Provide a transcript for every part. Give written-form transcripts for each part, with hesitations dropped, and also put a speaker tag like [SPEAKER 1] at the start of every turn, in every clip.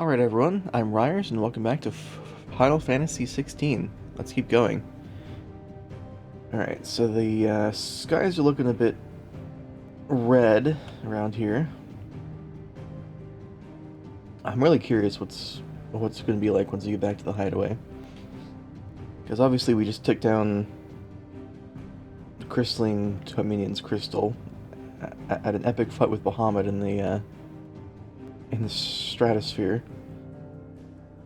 [SPEAKER 1] Alright everyone, I'm Ryers and welcome back to Final Fantasy XVI. Let's keep going. Alright, so the skies are looking a bit red around here. I'm really curious what's going to be like once we get back to the hideaway. Because obviously we just took down the crystalline Dominion's crystal at an epic fight with Bahamut in the stratosphere.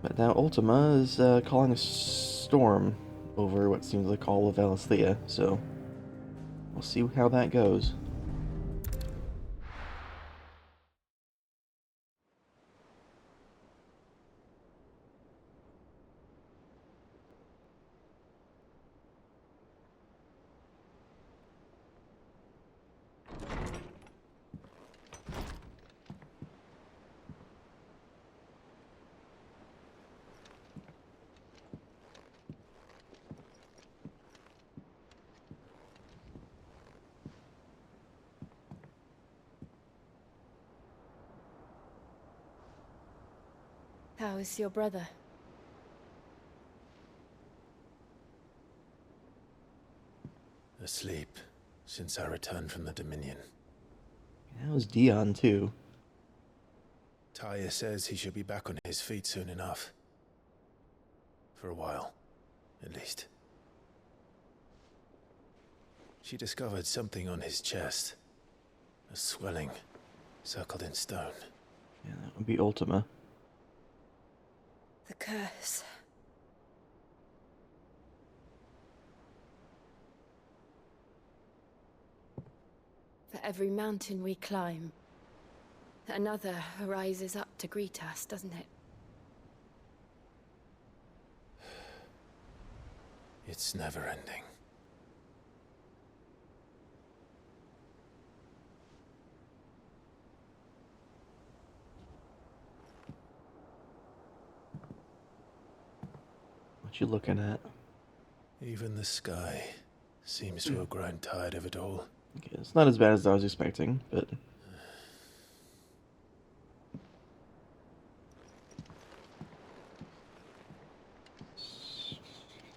[SPEAKER 1] But now Ultima is calling a storm over what seems like all of Valisthea, so we'll see how that goes.
[SPEAKER 2] How is your brother?
[SPEAKER 3] Asleep since I returned from the Dominion.
[SPEAKER 1] That was Dion, too.
[SPEAKER 3] Taya says he should be back on his feet soon enough. For a while, at least. She discovered something on his chest. A swelling, circled in stone.
[SPEAKER 1] Yeah, that would be Ultima.
[SPEAKER 2] The curse. For every mountain we climb, another rises up to greet us, doesn't it?
[SPEAKER 3] It's never ending.
[SPEAKER 1] What you looking at?
[SPEAKER 3] Even the sky seems to have grown tired of it all.
[SPEAKER 1] Okay, it's not as bad as I was expecting, but a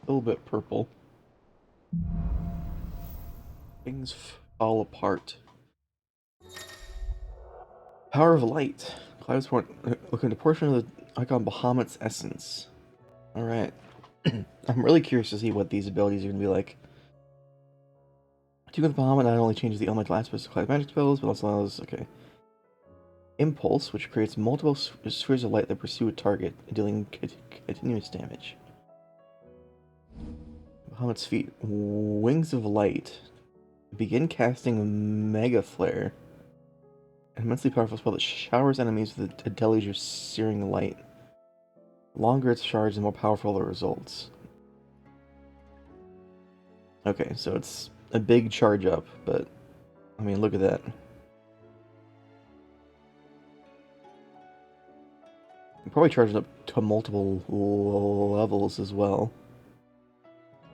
[SPEAKER 1] little bit purple. Things fall apart. Power of light. Clouds point looking at a portion of the icon Bahamut's essence. Alright. I'm really curious to see what these abilities are going to be like. Two with Bahamut not only changes the elemental aspects of Cloud magic spells, but also allows, okay. Impulse, which creates multiple spheres of light that pursue a target, dealing continuous damage. Bahamut's feet. Wings of light. Begin casting Mega Flare. An immensely powerful spell that showers enemies with a deluge of searing light. The longer it's charged, the more powerful the results. Okay, so it's a big charge up, but I mean, look at that. Probably charging up to multiple levels as well.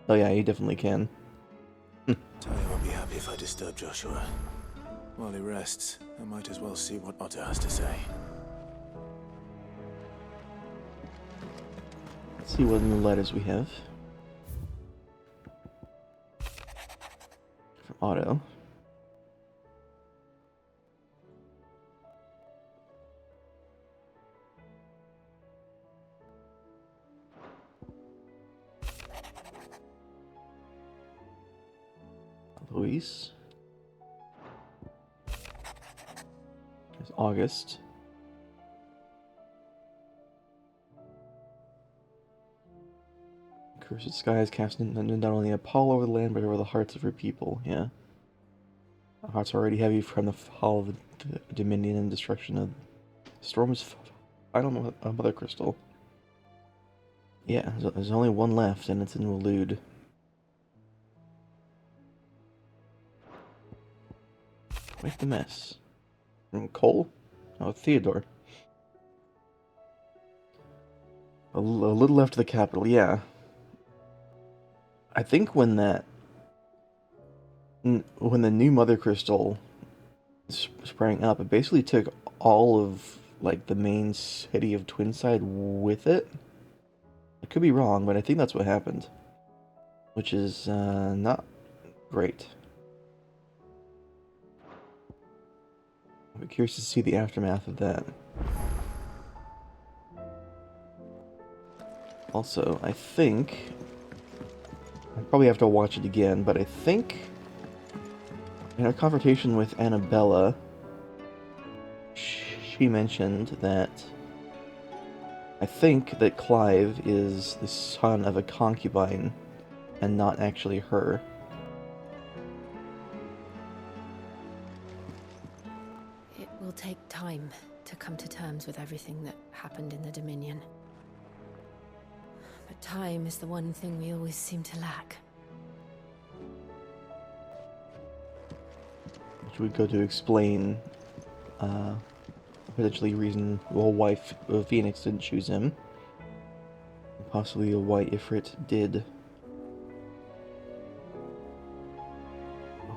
[SPEAKER 1] Oh yeah, you definitely can.
[SPEAKER 3] Taya won't be happy if I disturb Joshua. While he rests, I might as well see what Otto has to say.
[SPEAKER 1] Let's see what new letters we have. From Otto. Luis. There's August. Cursed skies cast not only a pall over the land, but over the hearts of her people. Yeah. Our hearts are already heavy from the fall of the Dominion and destruction of Storm's final Mother Crystal. Yeah, there's only one left, and it's in Waloed. Make the mess. From Cole? Oh, Theodore. A little left of the capital, yeah. I think when when the new Mother Crystal sprang up, it basically took all of like, the main city of Twinside with it. I could be wrong, but I think that's what happened. Which is, not great. I'm curious to see the aftermath of that. Also, I think... I probably have to watch it again, but I think... in a confrontation with Annabella, she mentioned that... I think that Clive is the son of a concubine, and not actually her.
[SPEAKER 2] It will take time to come to terms with everything that happened in the Dominion. But time is the one thing we always seem to lack.
[SPEAKER 1] Which would go to explain, potentially reason why Phoenix didn't choose him. Possibly why Ifrit did.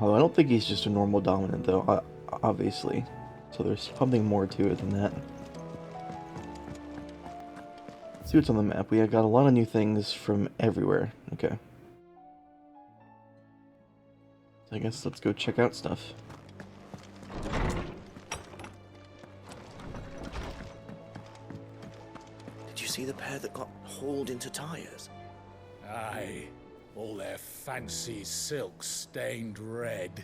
[SPEAKER 1] Although I don't think he's just a normal dominant, though, obviously. So there's something more to it than that. Let's see what's on the map. We have got a lot of new things from everywhere. Okay. So I guess let's go check out stuff.
[SPEAKER 4] Did you see the pair that got hauled into Tyres?
[SPEAKER 3] Aye. All their fancy silks stained red.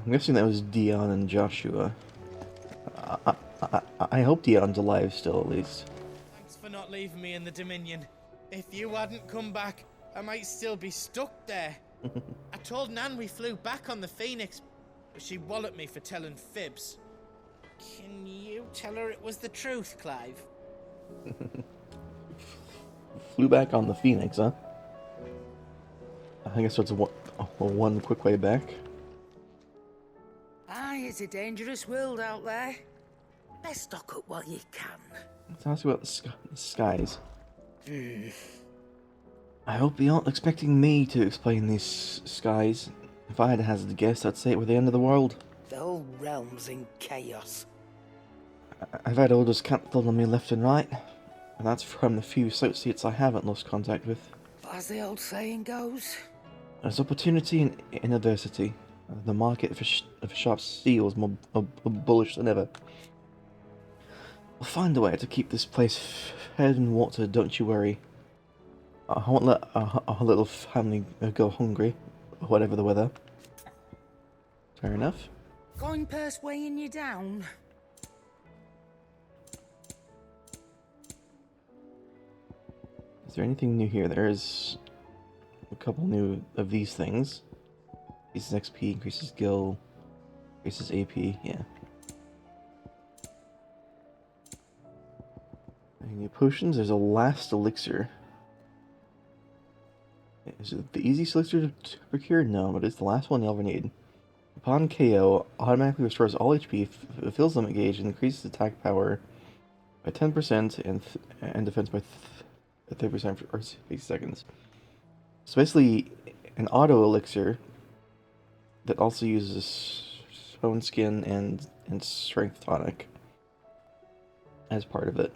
[SPEAKER 1] I'm guessing that was Dion and Joshua. I hope Dion's alive still, at least.
[SPEAKER 5] Thanks for not leaving me in the Dominion. If you hadn't come back, I might still be stuck there. I told Nan we flew back on the Phoenix, but she walloped me for telling fibs. Can you tell her it was the truth, Clive?
[SPEAKER 1] Flew back on the Phoenix, huh? I guess that's one quick way back.
[SPEAKER 6] Aye, it's a dangerous world out there. Best stock up while you can.
[SPEAKER 1] Let's ask you about the skies. I hope you aren't expecting me to explain these skies. If I had to hazard a guess, I'd say it were the end of the world.
[SPEAKER 6] The whole realm's in chaos.
[SPEAKER 1] I've had orders cancelled on me left and right, and that's from the few associates I haven't lost contact with.
[SPEAKER 6] But as the old saying goes,
[SPEAKER 1] There's opportunity in adversity. The market for sharp steel is more bullish than ever. We'll find a way to keep this place fed and watered, don't you worry. I won't let our little family go hungry, whatever the weather. Fair enough.
[SPEAKER 6] going purse weighing you down.
[SPEAKER 1] Is there anything new here? There is a couple new of these things. Increases XP, increases skill, increases AP, yeah. Any new potions? There's a last elixir. Is it the easiest elixir to procure? No, but it's the last one you'll ever need. Upon KO, automatically restores all HP, fills limit gauge, and increases attack power by 10% and defense by 30% for 60 seconds. So basically, an auto elixir that also uses Stone Skin and Strength Tonic as part of it.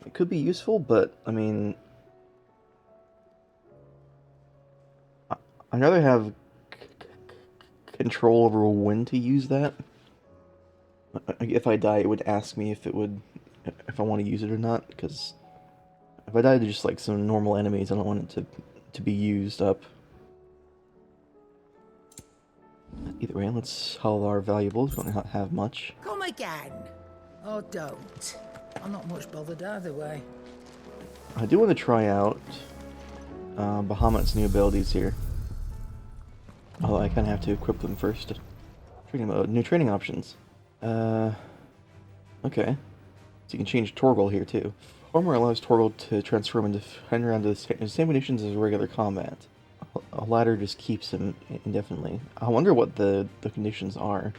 [SPEAKER 1] It could be useful, but I mean, I'd rather have control over when to use that. If I die, it would ask me if I want to use it or not, because if I die to just like some normal enemies, I don't want it to be used up. Either way, let's haul our valuables. We don't have much.
[SPEAKER 6] Come again. Or don't. I'm not much bothered either way.
[SPEAKER 1] I do want to try out Bahamut's new abilities here. Although I kind of have to equip them first. Training mode, new training options. Okay. So you can change Torgal here too. Armor allows Torgal to transform and defend around the same conditions as regular combat. A ladder just keeps him indefinitely. I wonder what the conditions are.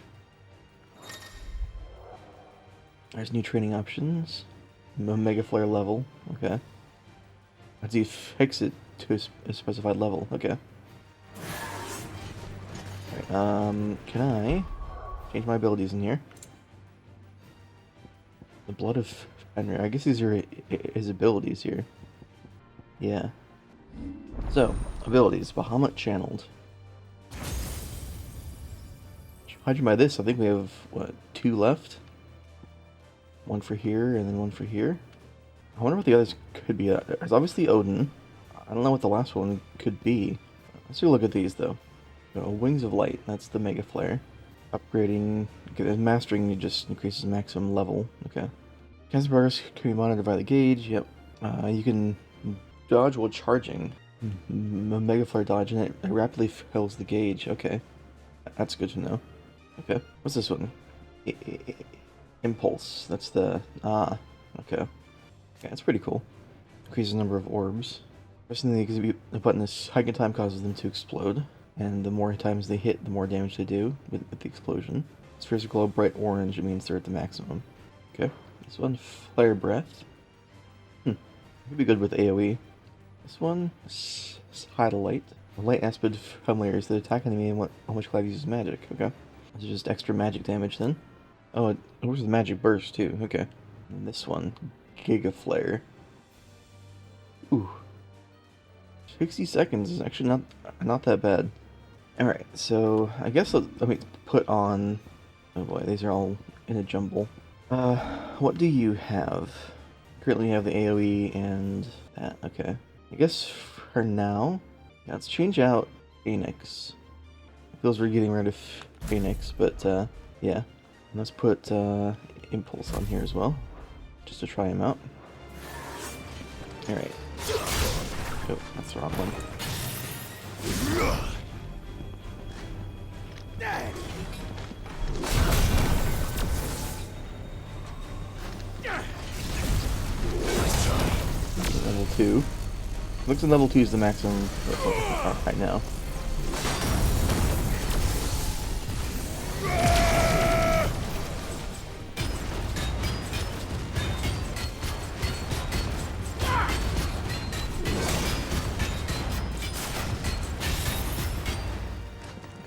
[SPEAKER 1] There's new training options. Mega Flare level. Okay. How do you fix it to a specified level? Okay. Alright, can I change my abilities in here. The Blood of Fenrir. I guess these are his abilities here. Yeah. So, abilities. Bahamut Channeled. Judging by this, I think we have, what, 2 left? One for here, and then one for here. I wonder what the others could be. There's obviously Odin. I don't know what the last one could be. Let's take a look at these, though. Wings of Light. That's the Mega Flare. Upgrading. Okay, mastering just increases maximum level. Okay. Casting progress can be monitored by the gauge. Yep. You can dodge while charging. Mega Flare dodge, and it rapidly fills the gauge. Okay. That's good to know. Okay. What's this one? Impulse. That's the... Ah. Okay. Okay, that's pretty cool. Increases the number of orbs. Pressing the button this second time causes them to explode. And the more times they hit, the more damage they do with the explosion. Spheres glow bright orange, it means they're at the maximum. Okay. This one, Flare Breath. Could be good with AoE. This one, Tidal Light. Light aspect from layers that attack enemy and how much Cloud uses magic. Okay. This is just extra magic damage then. Oh, it works with Magic Burst too. Okay. And this one, Giga Flare. Ooh. 60 seconds is actually not that bad. Alright, so I guess let me put on... Oh boy, these are all in a jumble. What do you have? Currently you have the AoE and that, okay. I guess for now, yeah, let's change out Enix. It feels we're getting rid of Enix, but yeah. And let's put Impulse on here as well, just to try him out. Alright. Oh, that's the wrong one. Level 2. Looks like level 2 is the maximum right now.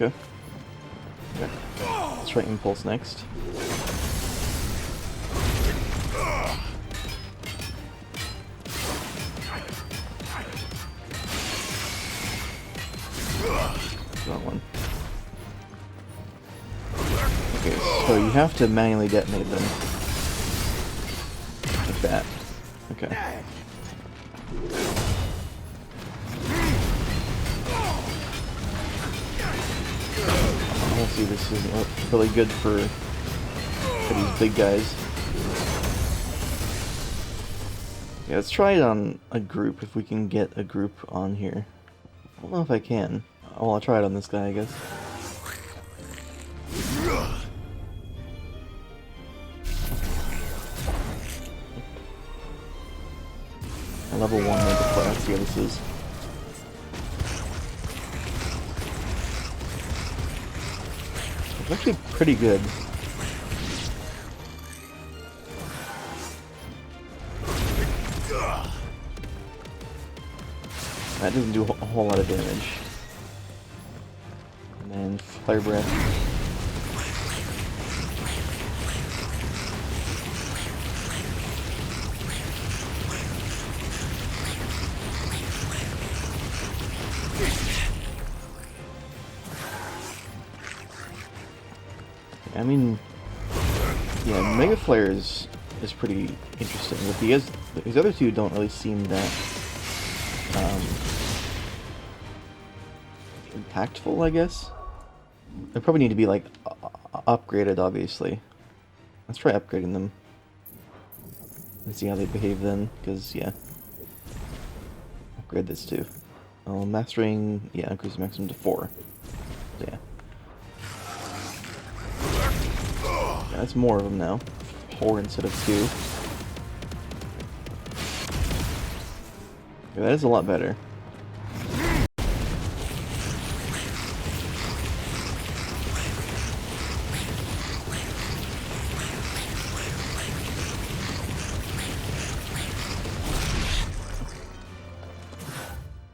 [SPEAKER 1] Okay. Let's try Impulse next. That one. Okay, so you have to manually detonate them. Like that. Okay. Honestly, this is really good for these big guys. Yeah, let's try it on a group, if we can get a group on here. I don't know if I can. Well, I'll try it on this guy, I guess. A level 1 Mega Flare, let's see what this is. It's actually pretty good. That doesn't do a whole lot of damage. And then Flare Breath. I mean, yeah, Mega Flare is pretty interesting, but these other two don't really seem that impactful, I guess. They probably need to be like upgraded, obviously. Let's try upgrading them and see how they behave then, because yeah, upgrade this too. Mastering, yeah, increase maximum to 4. So, yeah. That's more of them now. 4 instead of 2. Yeah, that is a lot better.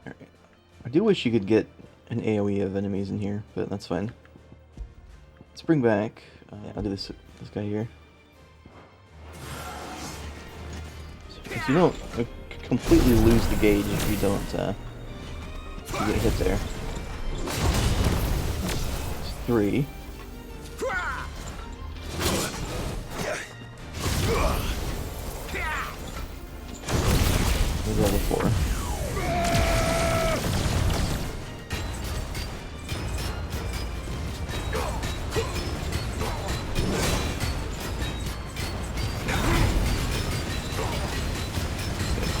[SPEAKER 1] Alright. I do wish you could get an AoE of enemies in here, but that's fine. Let's bring back Yeah, I'll do this guy here. So you don't completely lose the gauge if you don't if you get hit there. It's 3. Maybe level 4.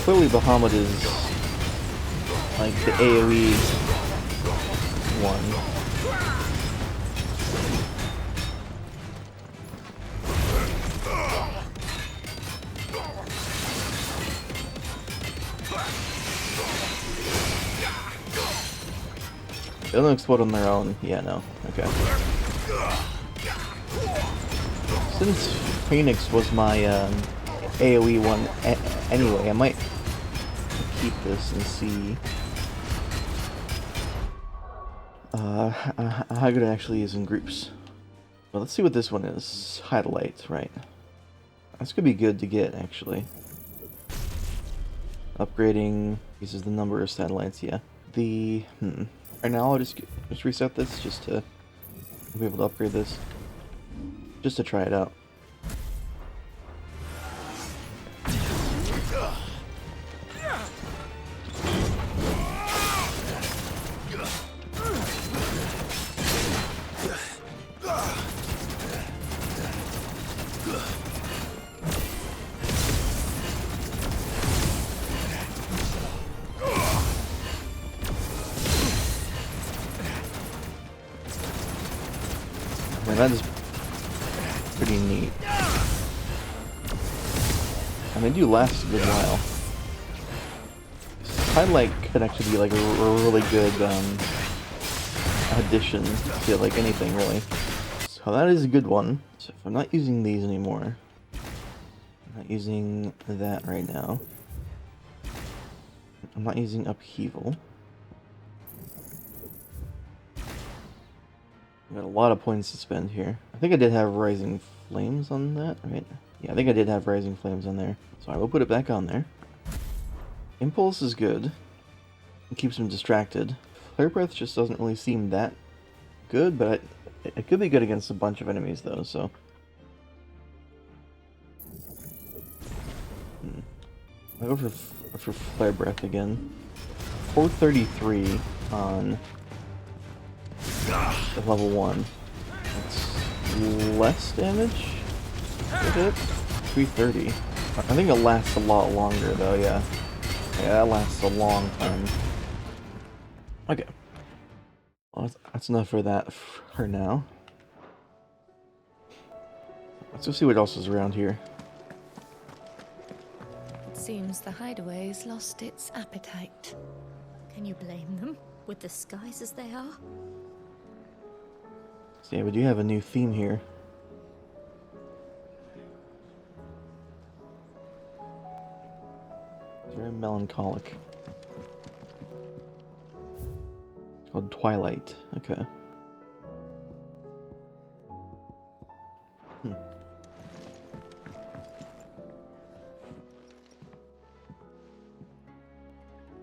[SPEAKER 1] Clearly Bahamut is like the AoE one. They don't explode on their own. Yeah, no. Okay. Since Phoenix was my AoE one anyway, I might keep this and see how good it actually is in groups. Well, let's see what this one is. Highlight, right. This could be good to get, actually. Upgrading uses the number of satellites, yeah. Right now I'll just reset this just to be able to upgrade this. Just to try it out. That is pretty neat. And they do last a good while. Highlight could actually be like a really good addition to like anything really. So that is a good one. So if I'm not using these anymore, I'm not using that right now. I'm not using upheaval. Got a lot of points to spend here. I think I did have Rising Flames on that, right? Yeah, I think I did have Rising Flames on there. So I will put it back on there. Impulse is good. It keeps him distracted. Flare Breath just doesn't really seem that good, but it could be good against a bunch of enemies though, so... I'll go for Flare Breath again. 433 on... at level 1. That's less damage? Is it? 330. I think it lasts a lot longer though, yeah. Yeah, that lasts a long time. Okay. Well, that's enough for that for now. Let's go see what else is around here.
[SPEAKER 2] It seems the hideaway's lost its appetite.
[SPEAKER 7] Can you blame them, with the skies as they are?
[SPEAKER 1] So yeah, we do have a new theme here. It's very melancholic. It's called Twilight. Okay.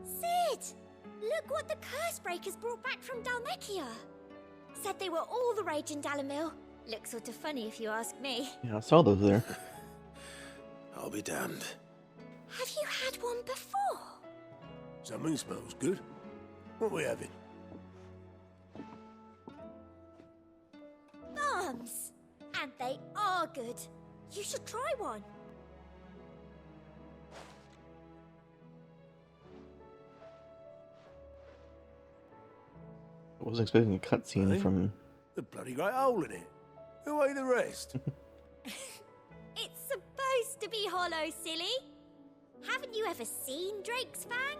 [SPEAKER 7] Sid! Look what the curse breakers brought back from Dalmekia. Said they were all the rage in Dalamil. Looks sort of funny if you ask me.
[SPEAKER 1] Yeah, I saw those there.
[SPEAKER 3] I'll be damned.
[SPEAKER 7] Have you had one before?
[SPEAKER 3] Something smells good. What are we having?
[SPEAKER 7] Bombs! And they are good. You should try one.
[SPEAKER 1] I wasn't expecting a cutscene
[SPEAKER 3] Really?
[SPEAKER 1] from...
[SPEAKER 3] The bloody great hole in it. Who ate the rest?
[SPEAKER 7] It's supposed to be hollow, silly. Haven't you ever seen Drake's Fang?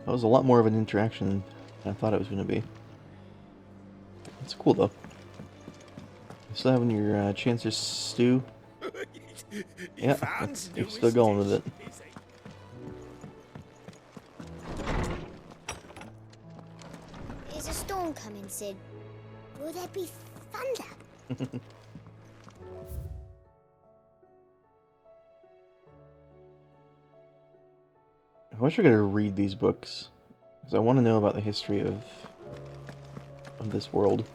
[SPEAKER 1] That was a lot more of an interaction than I thought it was going to be. It's cool though. Still having your chance to stew? Yeah, you're still going with it.
[SPEAKER 7] Is a storm coming, Sid? Will there be thunder?
[SPEAKER 1] I wish I could read these books, because I want to know about the history of this world.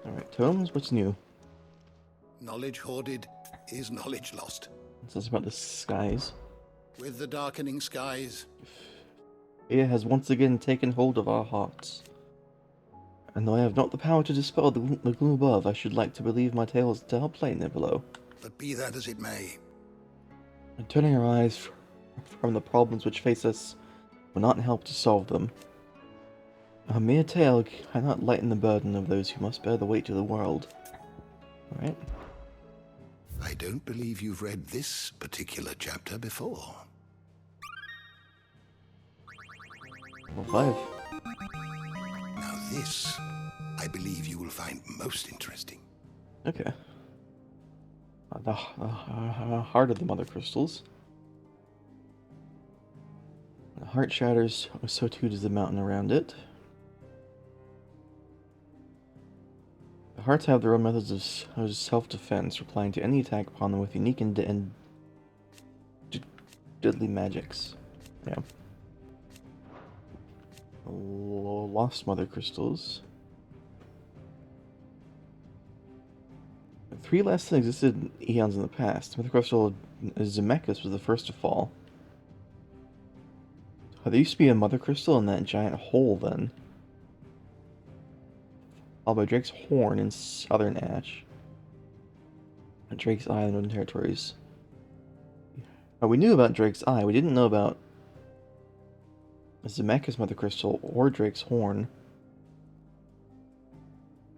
[SPEAKER 1] Alright, tomes, what's new?
[SPEAKER 8] Knowledge hoarded is knowledge lost.
[SPEAKER 1] This is about the skies.
[SPEAKER 8] With the darkening skies,
[SPEAKER 1] Fear has once again taken hold of our hearts. And though I have not the power to dispel the gloom above, I should like to believe my tales to help lighten it below.
[SPEAKER 8] but be that as it may,
[SPEAKER 1] And turning our eyes from the problems which face us will not help to solve them. A mere tale cannot lighten the burden of those who must bear the weight of the world. Alright.
[SPEAKER 8] I don't believe you've read this particular chapter before.
[SPEAKER 1] Level 5.
[SPEAKER 8] Now this, I believe you will find most interesting.
[SPEAKER 1] Okay. The heart of the mother crystals. The heart shatters, so too does the mountain around it. The hearts have their own methods of self-defense, replying to any attack upon them with unique and deadly magics. Yeah. Lost mother crystals. Three less than existed eons in the past. Mother crystal Zemeckis was the first to fall. Oh, there used to be a mother crystal in that giant hole then. Followed by Drake's Horn in southern Ash. And Drake's Eye in the Northern Territories. Oh, we knew about Drake's Eye. We didn't know about Zemeckis mother crystal or Drake's Horn.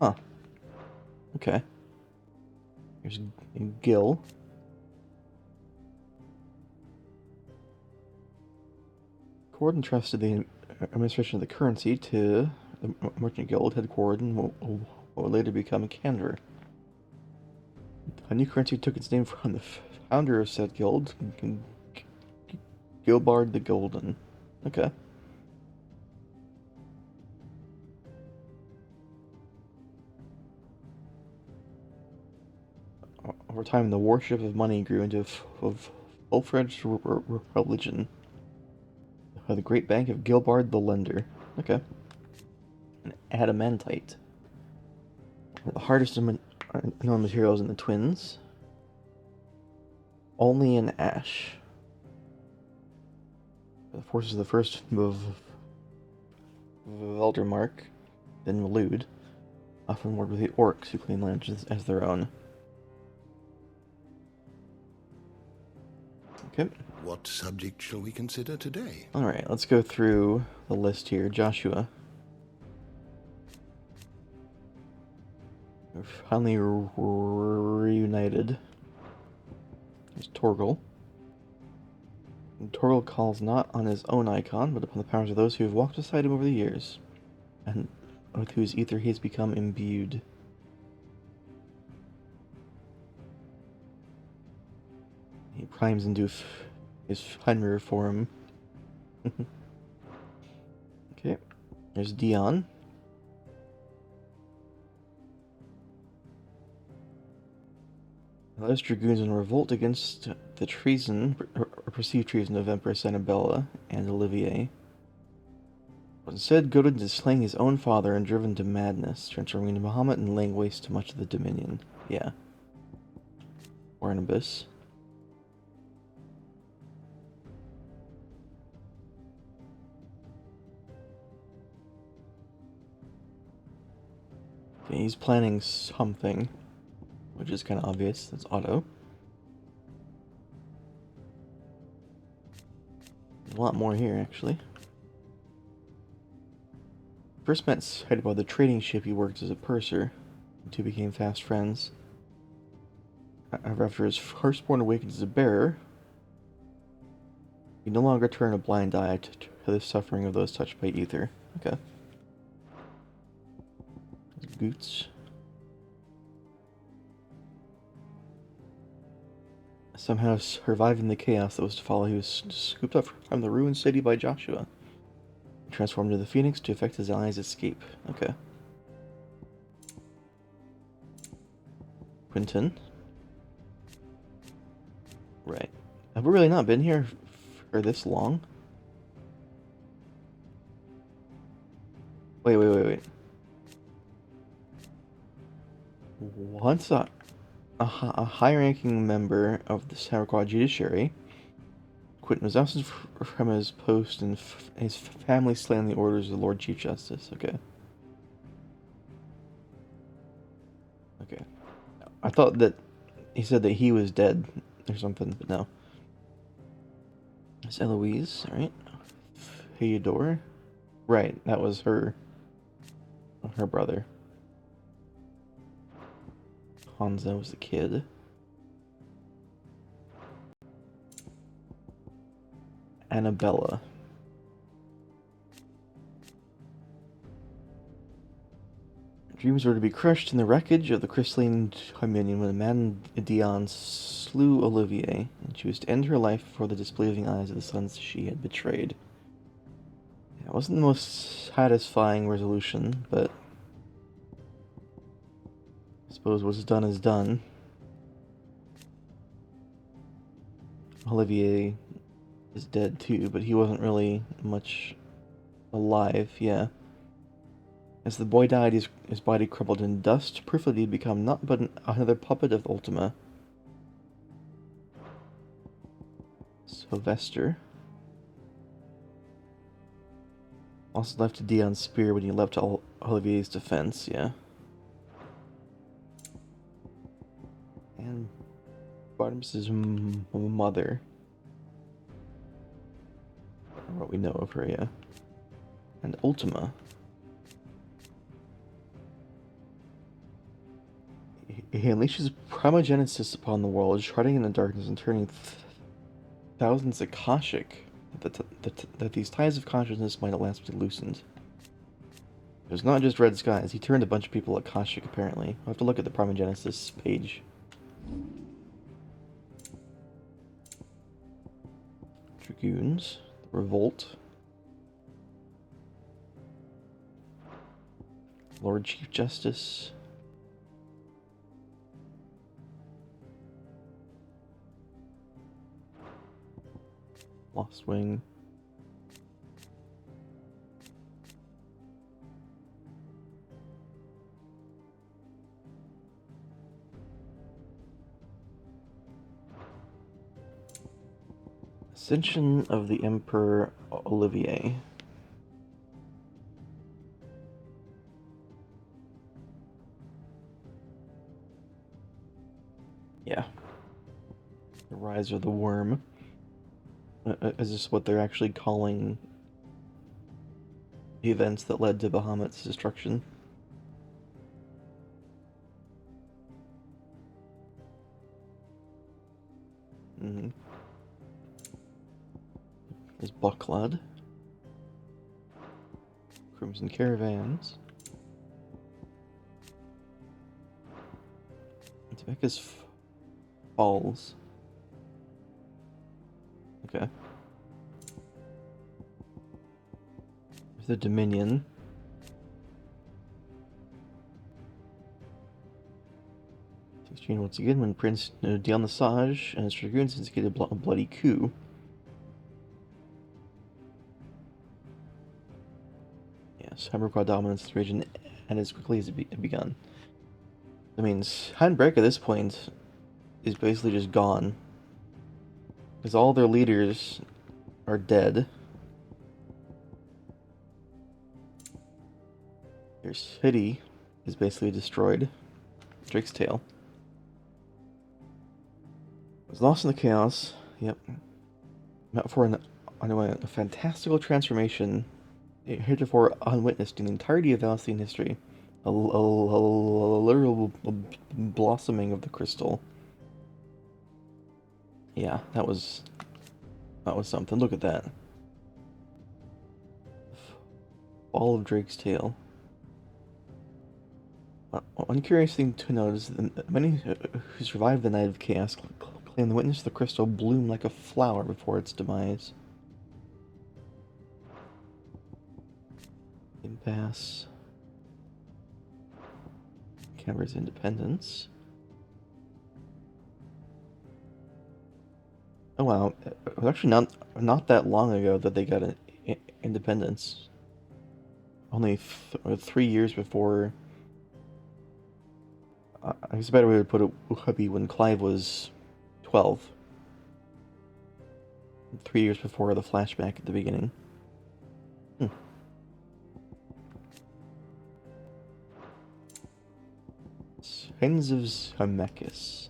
[SPEAKER 1] Huh. Okay. Here's Gil. Cord entrusted the administration of the currency to the Merchant Guild headquartered in what would later become Canver. A new currency took its name from the founder of said guild, Gilbard the Golden. Okay. Over time, the worship of money grew into a full-fledged religion. The Great Bank of Gilbard the Lender. Okay. An adamantite. The hardest known materials in the twins. Only in ash. The forces of the first of Veldermark, then Malud, often worked with the orcs who claim land as their own. Okay.
[SPEAKER 8] What subject shall we consider today?
[SPEAKER 1] Alright, let's go through the list here. Joshua. We're finally reunited. There's Torgal. And Torgal calls not on his own icon, but upon the powers of those who have walked beside him over the years, and with whose ether he has become imbued. He primes into his Fenrir form. Okay, there's Dion. Those dragoons in revolt against the treason, or perceived treason of Empress Annabella and Olivier. But instead goaded into slaying his own father and driven to madness, transforming into Muhammad and laying waste to much of the Dominion. Yeah. Barnabas. Okay, he's planning something, which is kind of obvious. That's Otto. There's a lot more here, actually. First met sighted aboard the trading ship he worked as a purser. The two became fast friends. After his firstborn awakened as a bearer, You no longer turn a blind eye to the suffering of those touched by ether. Okay. Goots. Somehow surviving the chaos that was to follow, he was scooped up from the ruined city by Joshua. Transformed into the Phoenix to effect his allies' escape. Okay. Quentin. Right. Have we really not been here for this long? Wait. Once a high-ranking member of the Sauerkraut Judiciary, Quentin was ousted from his post and his family slain on the orders of the Lord Chief Justice. Okay. Okay. I thought that he said that he was dead or something, but no. It's Eloise, alright. Theodore. Right, that was her brother. Hansa was the kid. Annabella. Dreams were to be crushed in the wreckage of the crystalline communion when Madame Dion slew Olivier, and she was to end her life before the disbelieving eyes of the sons she had betrayed. It wasn't the most satisfying resolution, but I suppose what's done is done. Olivier is dead too, but he wasn't really much alive, yeah. As the boy died, his body crumbled in dust, proof that he'd become not but another puppet of Ultima. Sylvester. Also left to Dion's spear when he leapt to Olivier's defense, yeah. And Barnabas' mother. Or what we know of her, yeah. And Ultima. He unleashes primogenesis upon the world, shrouding in the darkness and turning thousands Akashic, that these ties of consciousness might at last be loosened. It was not just red skies, he turned a bunch of people Akashic, apparently. I'll have to look at the primogenesis page. Dragoons, the Revolt, Lord Chief Justice, Lost Wing, Ascension of the Emperor Olivier. Yeah. The Rise of the Worm. Is this what they're actually calling the events that led to Bahamut's destruction? Mm-hmm. There's Bucklad. Crimson Caravans. Tobacco's Falls. Okay. The Dominion. Once again, when Prince Dion the Sage and his dragoons instigated a bloody coup. Yes, Hammerclaw dominance of the region, and as quickly as it begun. That means Handbrake at this point is basically just gone. Because all their leaders are dead. Their city is basically destroyed. Drake's Tail. Was lost in the chaos. Yep. Met for a fantastical transformation heretofore unwitnessed in the entirety of Valentine history. A literal blossoming of the crystal. Yeah, that was That was something. Look at that. Fall of Drake's Tail. One curious thing to note is that many who survived the Night of Chaos claim they witnessed the crystal bloom like a flower before its demise. Impasse. Canberra's independence. Oh wow, it was actually not that long ago that they got an independence. Only 3 years before. I guess a better way to put it would be when Clive was 12. 3 years before the flashback at the beginning. Signs of Zemeckis.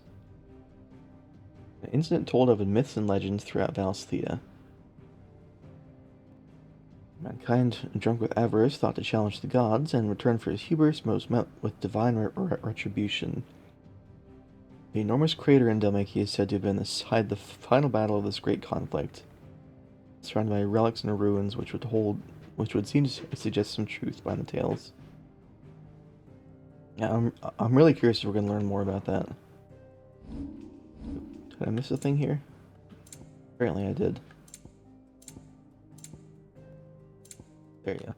[SPEAKER 1] An incident told of in myths and legends throughout Valsthea. Mankind, drunk with avarice, thought to challenge the gods, and in return for his hubris, was met with divine retribution. The enormous crater in Dhalmekia is said to have been the final battle of this great conflict, surrounded by relics and ruins, which would seem to suggest some truth behind the tales. Yeah, I'm really curious if we're going to learn more about that. Did I miss a thing here? Apparently I did. There you go.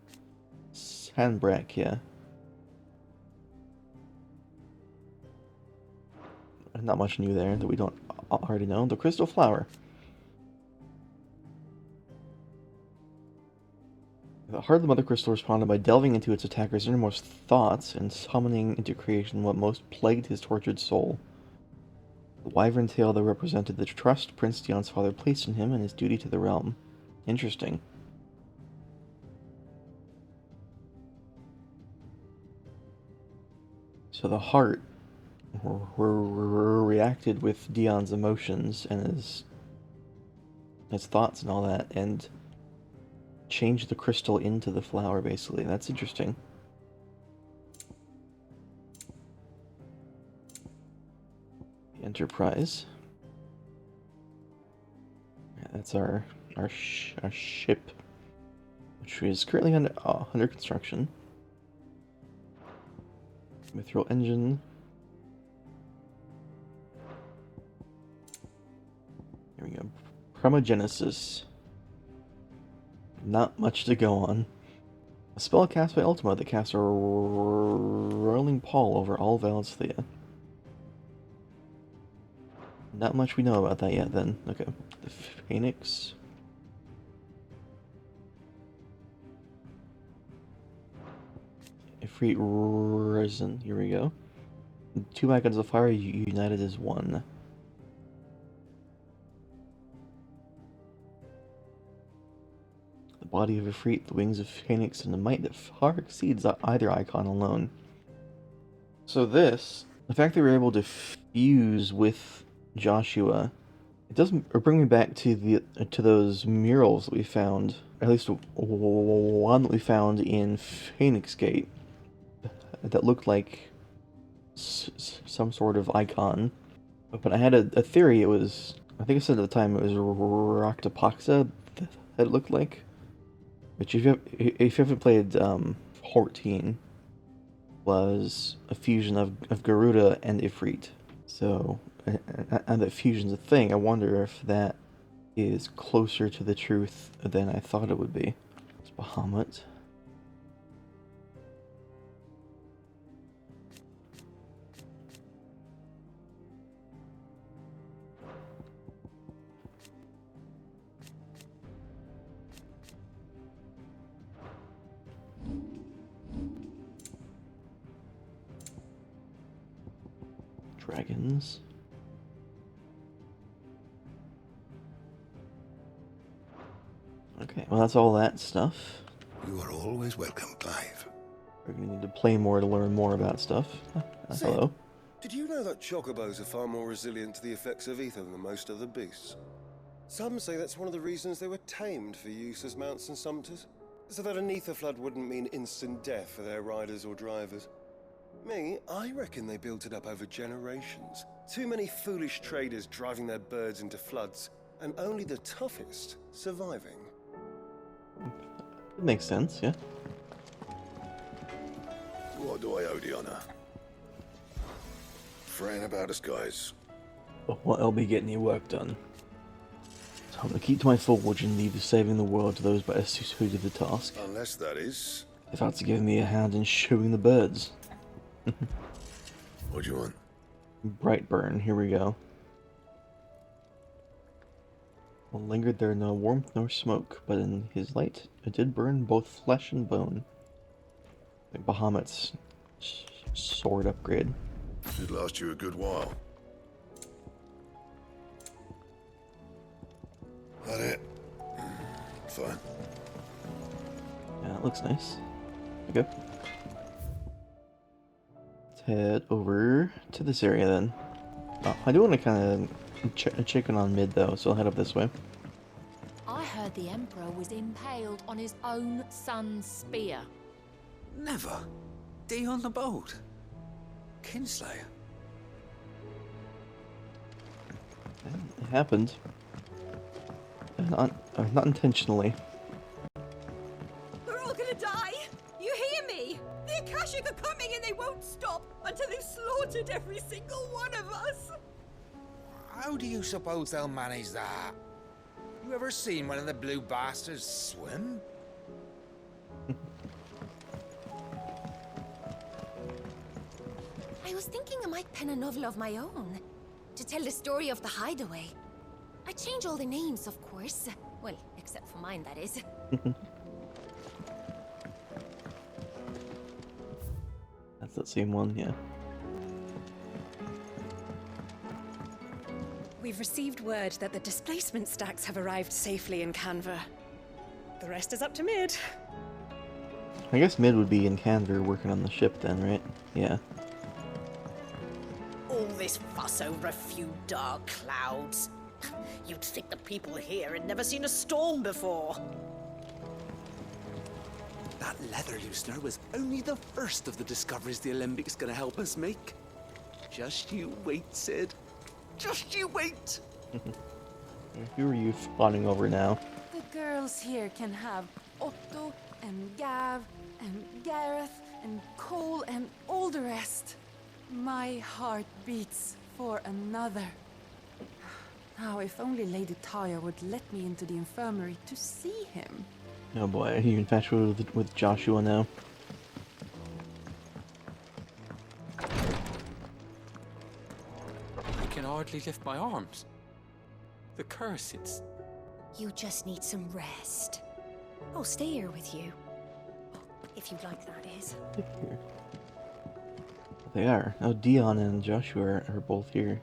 [SPEAKER 1] Sandbrack, yeah. Not much new there that we don't already know. The crystal flower. The heart of the mother crystal responded by delving into its attacker's innermost thoughts and summoning into creation what most plagued his tortured soul. The wyvern tail that represented the trust Prince Dion's father placed in him and his duty to the realm. Interesting. So the heart reacted with Dion's emotions and his thoughts and all that, and changed the crystal into the flower, basically. That's interesting. The Enterprise. Yeah, that's our ship, which is currently under construction. Mithril engine. Here we go. Primogenesis. Not much to go on. A spell cast by Ultima that casts a rolling pall over all Valsthea. Not much we know about that yet, then. Okay. The Phoenix. Ifrit Risen. Here we go. 2 icons of fire united as one. The body of Ifrit, the wings of Phoenix, and a might that far exceeds either icon alone. So this, the fact that we were able to fuse with Joshua, it doesn't bring me back to those murals that we found, at least one that we found in Phoenix Gate, that looked like some sort of icon. But I had a theory. It was, I think I said at the time, it was Roctopoxa that it looked like. Which, if you haven't played 14, was a fusion of Garuda and Ifrit. So, and that fusion's a thing. I wonder if that is closer to the truth than I thought it would be. It's Bahamut. Dragons. Okay, well that's all that stuff.
[SPEAKER 8] You are always welcome, Clive.
[SPEAKER 1] We're gonna need to play more to learn more about stuff. Hello.
[SPEAKER 9] Did you know that chocobos are far more resilient to the effects of ether than most other beasts? Some say that's one of the reasons they were tamed for use as mounts and sumpters, so that an ether flood wouldn't mean instant death for their riders or drivers. Me, I reckon they built it up over generations. Too many foolish traders driving their birds into floods, and only the toughest surviving.
[SPEAKER 1] It makes sense, yeah.
[SPEAKER 8] What do I owe the honor? Fretting about us, guys.
[SPEAKER 1] Well, I'll be getting your work done. So I'm gonna keep to my forge and leave saving the world to those better suited to the task.
[SPEAKER 8] Unless that is...
[SPEAKER 1] If that's to give me a hand in shooing the birds.
[SPEAKER 8] What do you want?
[SPEAKER 1] Brightburn, here we go. Well, lingered there no warmth nor smoke, but in his light it did burn both flesh and bone. Like Bahamut's sword upgrade.
[SPEAKER 8] Should last you a good while. That it? Fine.
[SPEAKER 1] Yeah, it looks nice. Okay. Let's head over to this area then. Oh, I do want to kind of check in on mid though, so I'll head up this way.
[SPEAKER 10] I heard the Emperor was impaled on his own son's spear.
[SPEAKER 11] Never. Day on the boat. Kinslayer.
[SPEAKER 1] It happened. Not intentionally.
[SPEAKER 12] We're all gonna die! You hear me? The Akashic are coming and they won't stop until they've slaughtered every single one of us!
[SPEAKER 11] How do you suppose they'll manage that? You ever seen one of the blue bastards swim?
[SPEAKER 7] I was thinking I might pen a novel of my own to tell the story of the hideaway. I change all the names, of course. Well, except for mine, that is.
[SPEAKER 1] That's that same one, yeah.
[SPEAKER 12] We've received word that the displacement stacks have arrived safely in Canva. The rest is up to Mid.
[SPEAKER 1] I guess mid would be in Canver working on the ship then, right? Yeah.
[SPEAKER 12] All this fuss over a few dark clouds. You'd think the people here had never seen a storm before.
[SPEAKER 11] That leather loosener was only the first of the discoveries the Alembics gonna help us make. Just you wait, Sid. Just you wait!
[SPEAKER 1] Who are you fawning over now?
[SPEAKER 10] The girls here can have Otto and Gav and Gareth and Cole and all the rest. My heart beats for another. Now, if only Lady Taya would let me into the infirmary to see him.
[SPEAKER 1] Oh boy, are you infatuated with Joshua now?
[SPEAKER 13] I can hardly lift my arms. The curse, it's...
[SPEAKER 7] You just need some rest. I'll stay here with you. If you'd like, that is.
[SPEAKER 1] They are. Oh, Dion and Joshua are both here.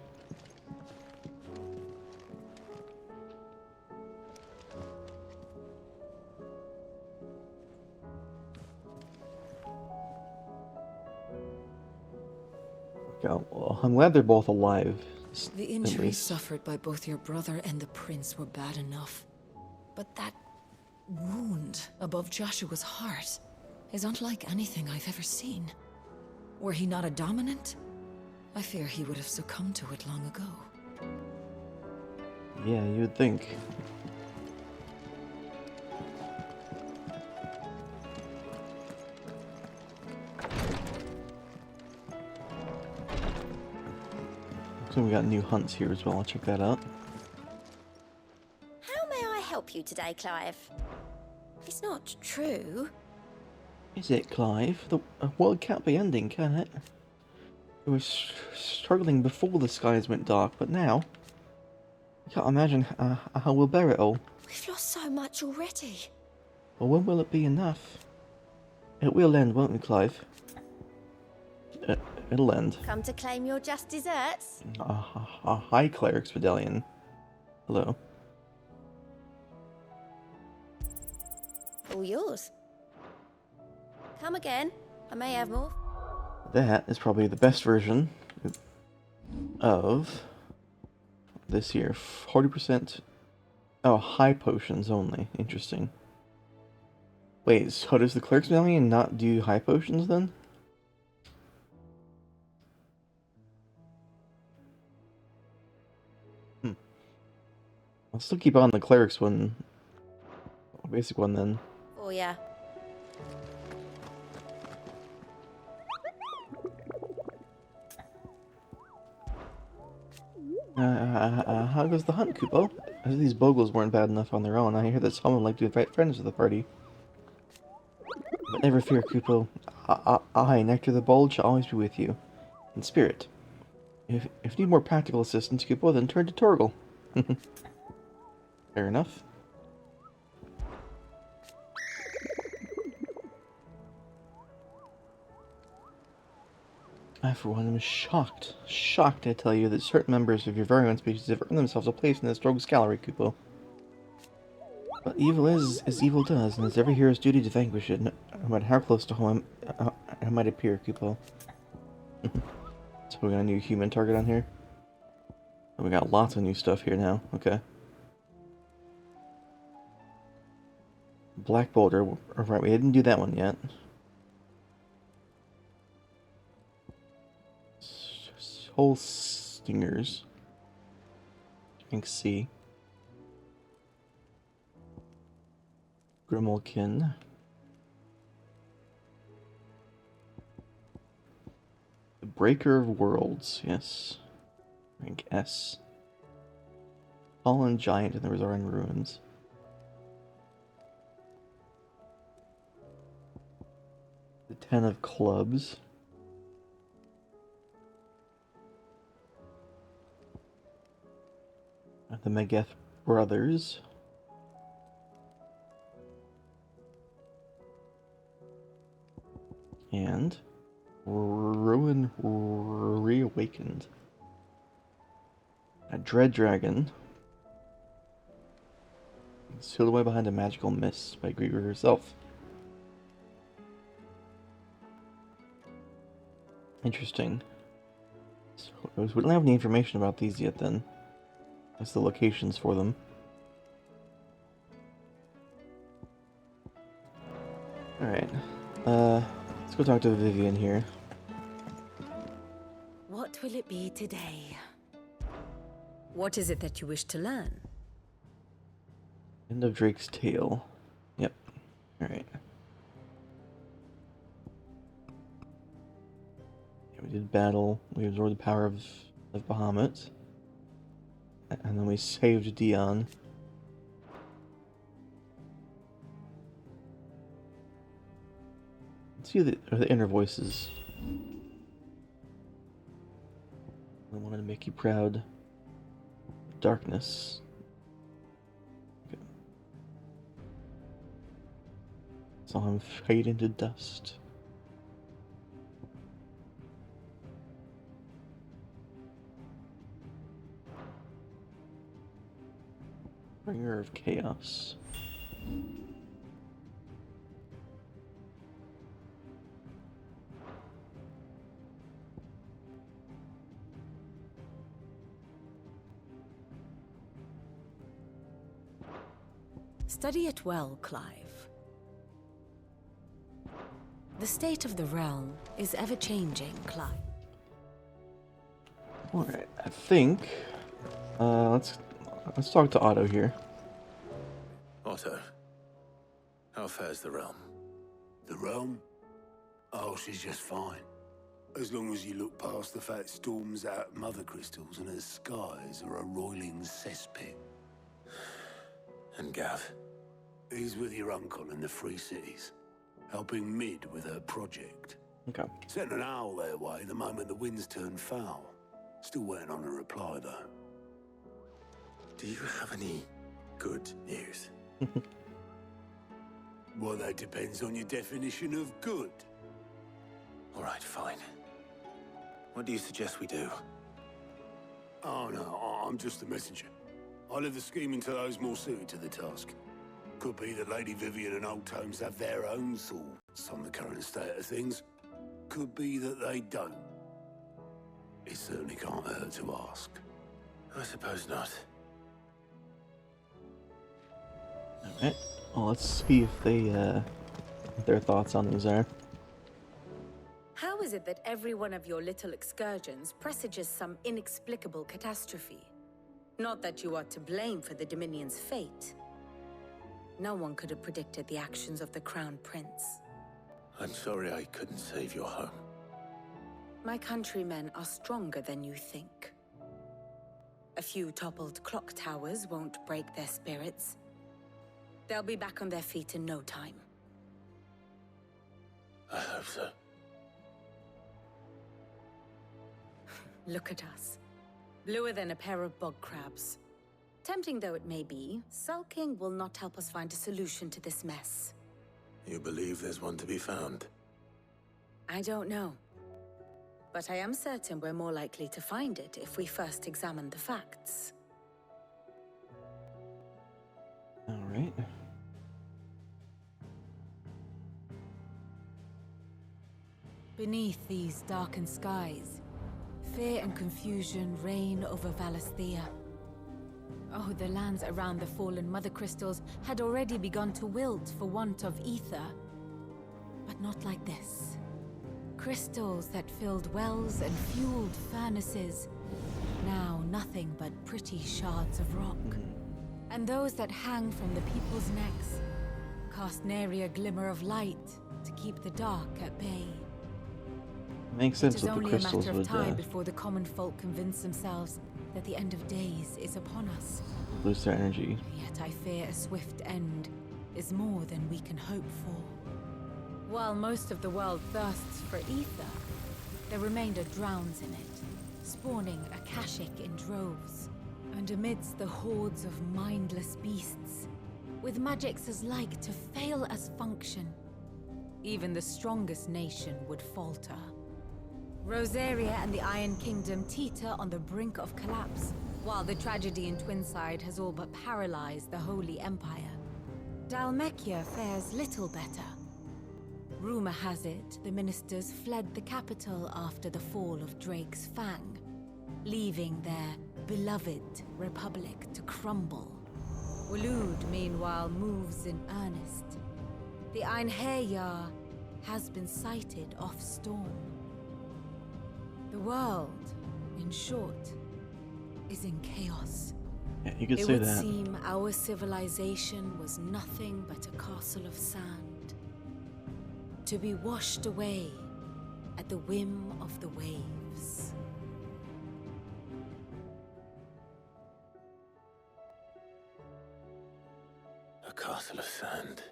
[SPEAKER 1] Okay, well, I'm glad they're both alive.
[SPEAKER 14] The injuries suffered by both your brother and the prince were bad enough. But that wound above Joshua's heart is unlike anything I've ever seen. Were he not a dominant, I fear he would have succumbed to it long ago.
[SPEAKER 1] Yeah, you would think. So we got new hunts here as well. I'll check that out.
[SPEAKER 7] How may I help you today, Clive? It's not true.
[SPEAKER 1] Is it, Clive? The world can't be ending, can it? It was struggling before the skies went dark, but now... I can't imagine how we'll bear it all.
[SPEAKER 7] We've lost so much already.
[SPEAKER 1] Well, when will it be enough? It will end, won't it, Clive? It'll end.
[SPEAKER 7] Come to claim your just desserts?
[SPEAKER 1] Hi, Cleric's Medallion. Hello.
[SPEAKER 7] All yours. Come again. I may have more.
[SPEAKER 1] That is probably the best version of this here. 40%. Oh, high potions only. Interesting. Wait, so does the Cleric's Medallion not do high potions then? still keep on the cleric's one, basic one then.
[SPEAKER 7] Oh yeah.
[SPEAKER 1] How goes the hunt, Kupo? As if these bogles weren't bad enough on their own, I hear that some would like to invite friends to the party. But never fear, Kupo. I, Nectar the Bold, shall always be with you. In spirit. If you need more practical assistance, Kupo, then turn to Torgal. Fair enough. I, for one, am shocked. Shocked, I tell you, that certain members of your very own species have earned themselves a place in this rogue's gallery, Kupo. But evil is as evil does, and it's every hero's duty to vanquish it, no matter how close to home it might appear, Kupo. So we got a new human target on here? And we got lots of new stuff here now, okay. Black Boulder, right, we didn't do that one yet. Soul Stingers. Rank C. Grimalkin. The Breaker of Worlds, yes. Rank S. Fallen Giant in the Rosarin Ruins. The 10 of Clubs. The Megeth Brothers. And Ruin Reawakened. A Dread Dragon. Sealed away behind a magical mist by Griever herself. Interesting. So we don't have any information about these yet then. That's the locations for them. Alright. Let's go talk to Vivian here.
[SPEAKER 2] What will it be today? What is it that you wish to learn?
[SPEAKER 1] End of Drake's Tale. Yep. Alright. Yeah, we did battle. We absorbed the power of Bahamut. And then we saved Dion. Let's see the inner voices. I wanted to make you proud. Darkness. Okay. Saw him fade into dust. Bringer of Chaos.
[SPEAKER 2] Study it well, Clive. The state of the realm is ever-changing, Clive.
[SPEAKER 1] Alright, I think... let's talk to Otto here.
[SPEAKER 3] Otto, how fares the realm?
[SPEAKER 15] The realm? Oh, she's just fine. As long as you look past the fact storms out mother crystals and her skies are a roiling cesspit.
[SPEAKER 3] And Gav?
[SPEAKER 15] He's with your uncle in the Free Cities, helping Mid with her project.
[SPEAKER 1] Okay.
[SPEAKER 15] Sent an owl their way the moment the winds turned foul. Still waiting on a reply, though.
[SPEAKER 3] Do you have any good news?
[SPEAKER 15] Well, that depends on your definition of good.
[SPEAKER 3] All right, fine. What do you suggest we do?
[SPEAKER 15] Oh, no, I'm just a messenger. I leave the scheming to those more suited to the task. Could be that Lady Vivian and Old Tomes have their own thoughts on the current state of things. Could be that they don't. It certainly can't hurt to ask.
[SPEAKER 3] I suppose not.
[SPEAKER 1] Alright, well, let's see if they, what their thoughts on these are.
[SPEAKER 2] How is it that every one of your little excursions presages some inexplicable catastrophe?
[SPEAKER 16] Not that you are to blame for the Dominion's fate. No one could have predicted the actions of the Crown Prince.
[SPEAKER 3] I'm sorry I couldn't save your home.
[SPEAKER 16] My countrymen are stronger than you think. A few toppled clock towers won't break their spirits. They'll be back on their feet in no time.
[SPEAKER 3] I hope so.
[SPEAKER 16] Look at us. Bluer than a pair of bog crabs. Tempting though it may be, sulking will not help us find a solution to this mess.
[SPEAKER 3] You believe there's one to be found?
[SPEAKER 16] I don't know. But I am certain we're more likely to find it if we first examine the facts.
[SPEAKER 1] All right.
[SPEAKER 10] Beneath these darkened skies, fear and confusion reign over Valisthea. Oh, the lands around the fallen Mother Crystals had already begun to wilt for want of ether. But not like this. Crystals that filled wells and fueled furnaces. Now nothing but pretty shards of rock. And those that hang from the people's necks cast nary a glimmer of light to keep the dark at bay.
[SPEAKER 1] Makes sense
[SPEAKER 10] It is
[SPEAKER 1] with the
[SPEAKER 10] only a
[SPEAKER 1] crystals
[SPEAKER 10] matter of
[SPEAKER 1] would
[SPEAKER 10] time before the common folk convince themselves that the end of days is upon us.
[SPEAKER 1] lose their energy.
[SPEAKER 10] Yet I fear a swift end is more than we can hope for. While most of the world thirsts for ether, the remainder drowns in it, spawning Akashic in droves. And amidst the hordes of mindless beasts, with magics as like to fail as function, even the strongest nation would falter. Rosaria and the Iron Kingdom teeter on the brink of collapse, while the tragedy in Twinside has all but paralyzed the Holy Empire. Dhalmekia fares little better. Rumor has it the ministers fled the capital after the fall of Drake's Fang, leaving their beloved republic to crumble. Waloed, meanwhile, moves in earnest. The Einherjar has been sighted off-storm. The world, in short, is in chaos.
[SPEAKER 1] Yeah, you could
[SPEAKER 10] It
[SPEAKER 1] say
[SPEAKER 10] would
[SPEAKER 1] that.
[SPEAKER 10] seem our civilization was nothing but a castle of sand, to be washed away at the whim of the waves.
[SPEAKER 3] A castle of sand.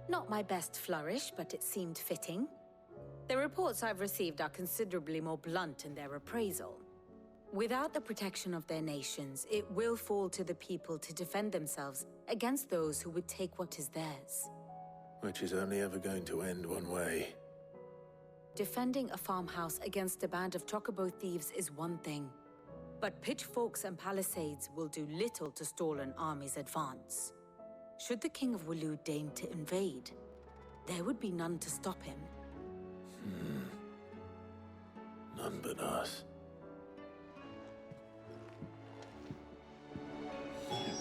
[SPEAKER 16] Not my best flourish, but it seemed fitting. The reports I've received are considerably more blunt in their appraisal. Without the protection of their nations, it will fall to the people to defend themselves against those who would take what is theirs.
[SPEAKER 3] Which is only ever going to end one way.
[SPEAKER 16] Defending a farmhouse against a band of chocobo thieves is one thing, but pitchforks and palisades will do little to stall an army's advance. Should the King of Waloed deign to invade, there would be none to stop him.
[SPEAKER 3] None but us.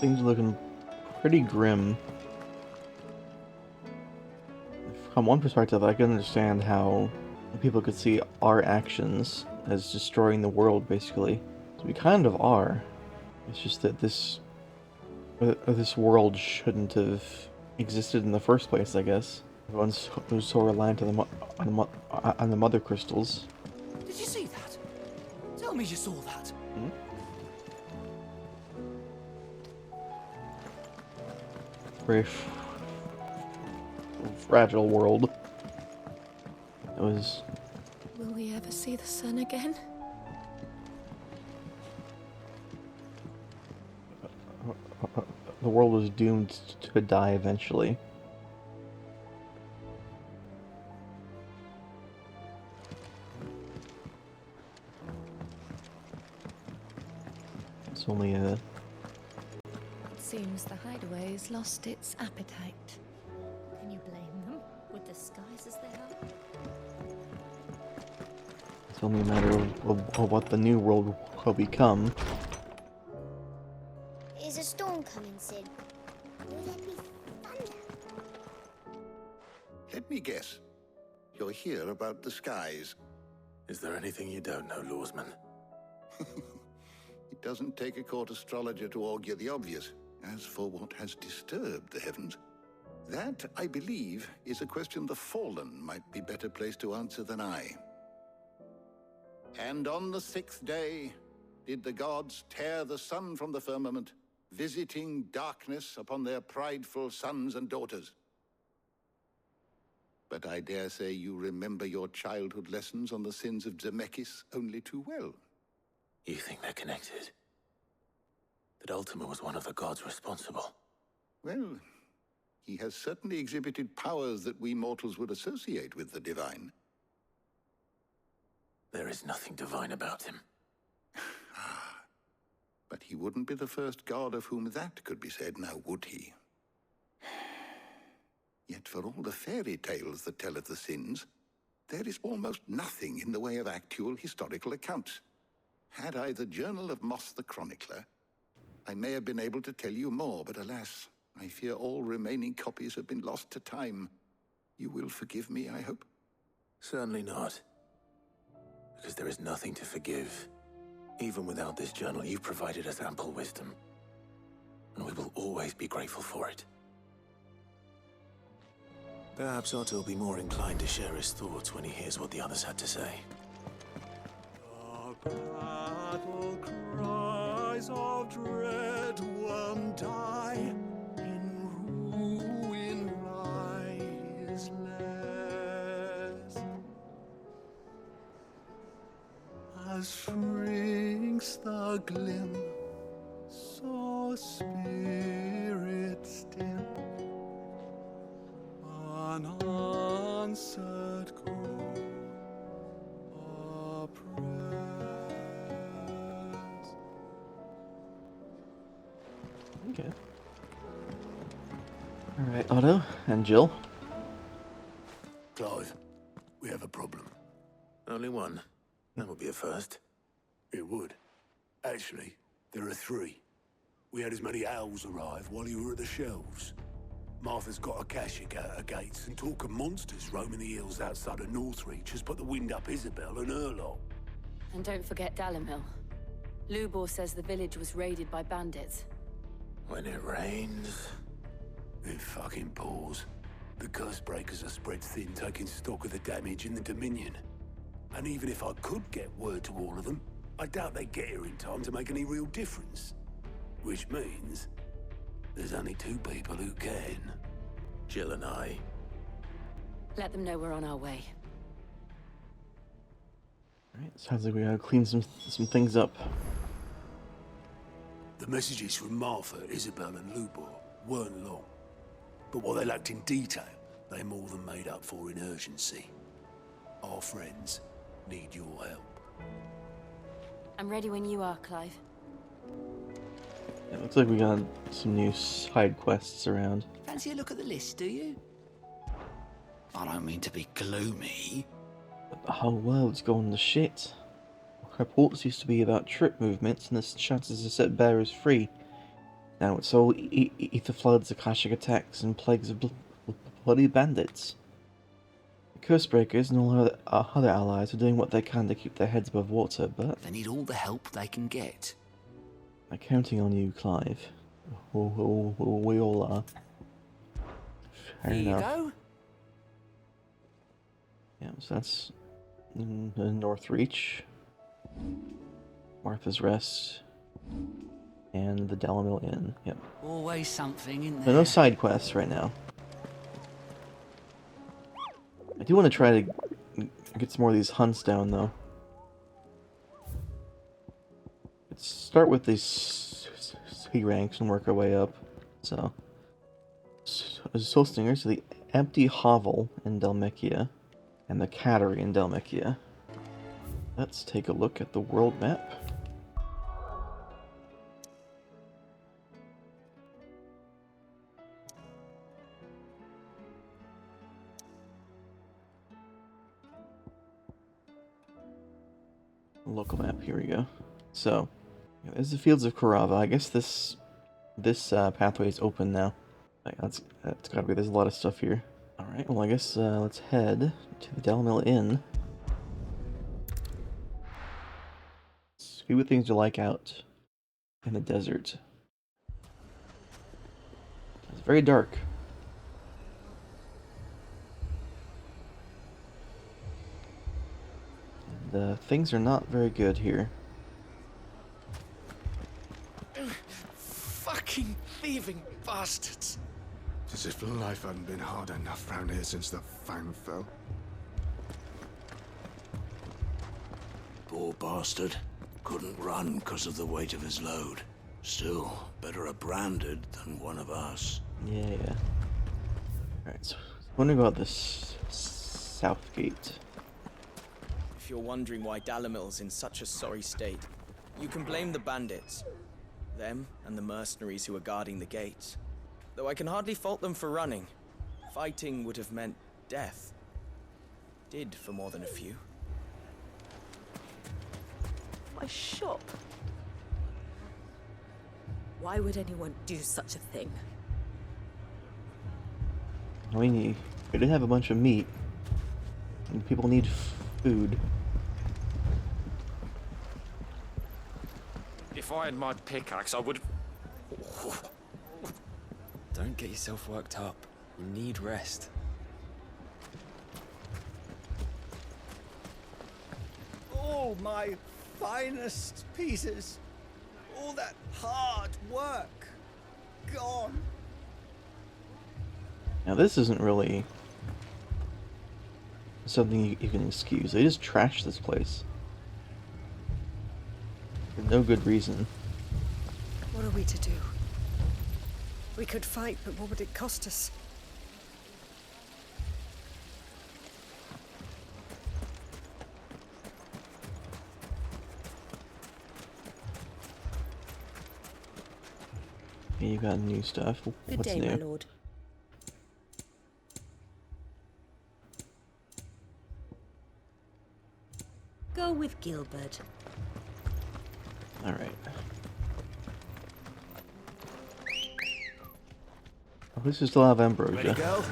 [SPEAKER 1] Things are looking pretty grim. From one perspective, I can understand how people could see our actions as destroying the world, basically. So we kind of are. It's just that this world shouldn't have existed in the first place, I guess. Everyone's so reliant on the mother crystals.
[SPEAKER 11] Did you see that? Tell me you saw that.
[SPEAKER 1] Very fragile world. It was.
[SPEAKER 2] Will we ever see the sun again?
[SPEAKER 1] The world was doomed to die eventually. It's only a.
[SPEAKER 2] It seems the hideaway's lost its appetite.
[SPEAKER 7] Can you blame them? With the skies as they are?
[SPEAKER 1] It's only a matter of what the new world will become.
[SPEAKER 7] Is a storm coming, Sid? Will there be thunder?
[SPEAKER 8] Let me guess. You're here about the skies.
[SPEAKER 3] Is there anything you don't know, Lawsman?
[SPEAKER 8] It doesn't take a court astrologer to augur the obvious. As for what has disturbed the heavens, that, I believe, is a question the Fallen might be better placed to answer than I. And on the 6th day did the gods tear the sun from the firmament, visiting darkness upon their prideful sons and daughters. But I dare say you remember your childhood lessons on the sins of Zemeckis only too well.
[SPEAKER 3] You think they're connected? That Ultima was one of the gods responsible?
[SPEAKER 8] Well, he has certainly exhibited powers that we mortals would associate with the divine.
[SPEAKER 3] There is nothing divine about him.
[SPEAKER 8] But he wouldn't be the first god of whom that could be said, now would he? Yet for all the fairy tales that tell of the sins, there is almost nothing in the way of actual historical accounts. Had I the Journal of Moss the Chronicler, I may have been able to tell you more, but alas, I fear all remaining copies have been lost to time. You will forgive me, I hope?
[SPEAKER 3] Certainly not. Because there is nothing to forgive. Even without this journal, you've provided us ample wisdom. And we will always be grateful for it. Perhaps Otto will be more inclined to share his thoughts when he hears what the others had to say.
[SPEAKER 15] Battle cries of dread one die, in ruin rise less. As shrinks the glim, so spirits dim, unanswered call oppressed.
[SPEAKER 1] Okay. Alright, Otto and Jill.
[SPEAKER 15] Clive, we have a problem.
[SPEAKER 3] Only one. That would be a first.
[SPEAKER 15] It would. Actually, there are 3. We had as many owls arrive while you were at the shelves. Martha's got a Akashic out her gates, and talk of monsters roaming the hills outside of Northreach has put the wind up Isabel and her lot.
[SPEAKER 2] And don't forget Dalimil. Lubor says the village was raided by bandits.
[SPEAKER 3] When it rains...
[SPEAKER 15] It fucking pours. The curse breakers are spread thin, taking stock of the damage in the Dominion. And even if I could get word to all of them, I doubt they'd get here in time to make any real difference. Which means there's only 2 people who can.
[SPEAKER 3] Jill and I.
[SPEAKER 2] Let them know we're on our way.
[SPEAKER 1] Alright, sounds like we gotta clean some things up.
[SPEAKER 15] The messages from Martha, Isabel and Lubor weren't long. But what they lacked in detail, they more than made up for in urgency. Our friends need your help.
[SPEAKER 2] I'm ready when you are, Clive.
[SPEAKER 1] It looks like we got some new side quests around.
[SPEAKER 17] Fancy a look at the list, do you? I don't mean to be gloomy.
[SPEAKER 1] But the whole world's going to shit. Reports used to be about trip movements and the chances to set bearers free. Now it's all ether floods, Akashic attacks, and plagues of bloody bandits. The Cursebreakers and all our other allies are doing what they can to keep their heads above water, but...
[SPEAKER 17] They need all the help they can get.
[SPEAKER 1] I'm counting on you, Clive. We all are. Fair
[SPEAKER 17] Here
[SPEAKER 1] enough.
[SPEAKER 17] you go.
[SPEAKER 1] Yeah, so that's Northreach, Martha's Rest, and the Dalimil Inn. Yep.
[SPEAKER 17] Always something in
[SPEAKER 1] So
[SPEAKER 17] there.
[SPEAKER 1] no side quests right now. I do want to try to get some more of these hunts down, though. Let's start with these C ranks and work our way up. So, Soul Stingers, the Empty Hovel in Dhalmekia, and the Cattery in Dhalmekia. Let's take a look at the world map. Local map, here we go. So, there's the Fields of Karava. I guess this pathway is open now. That's gotta be, there's a lot of stuff here. Alright, well I guess let's head to the Dalimil Inn. See what things you like out. in the desert. It's very dark. And things are not very good here.
[SPEAKER 11] Fucking thieving bastards!
[SPEAKER 18] It's as if life hadn't been hard enough round here since the fang fell.
[SPEAKER 19] Poor bastard. Couldn't run because of the weight of his load. Still, better a branded than one of us.
[SPEAKER 1] Yeah. Alright, so wondering about this south gate.
[SPEAKER 20] If you're wondering why Dalamil's in such a sorry state, you can blame the bandits. Them and the mercenaries who are guarding the gates. Though I can hardly fault them for running. Fighting would have meant death. Did for more than a few.
[SPEAKER 21] My shop? Why would anyone do such a thing?
[SPEAKER 1] I mean, you didn't have a bunch of meat. And people need food.
[SPEAKER 13] If I had my pickaxe, I would...
[SPEAKER 20] Don't get yourself worked up. You need rest.
[SPEAKER 22] All my finest pieces. All that hard work. Gone.
[SPEAKER 1] Now this isn't really something you can excuse. They just trashed this place. For no good reason.
[SPEAKER 12] What are we to do? We could fight, but what would it cost us?
[SPEAKER 1] Okay, you got new stuff.
[SPEAKER 21] Good
[SPEAKER 1] What's
[SPEAKER 21] day,
[SPEAKER 1] new?
[SPEAKER 21] my lord. Go with Gilbert.
[SPEAKER 1] Alright. At least we still have Ambrosia.
[SPEAKER 3] Ready to go?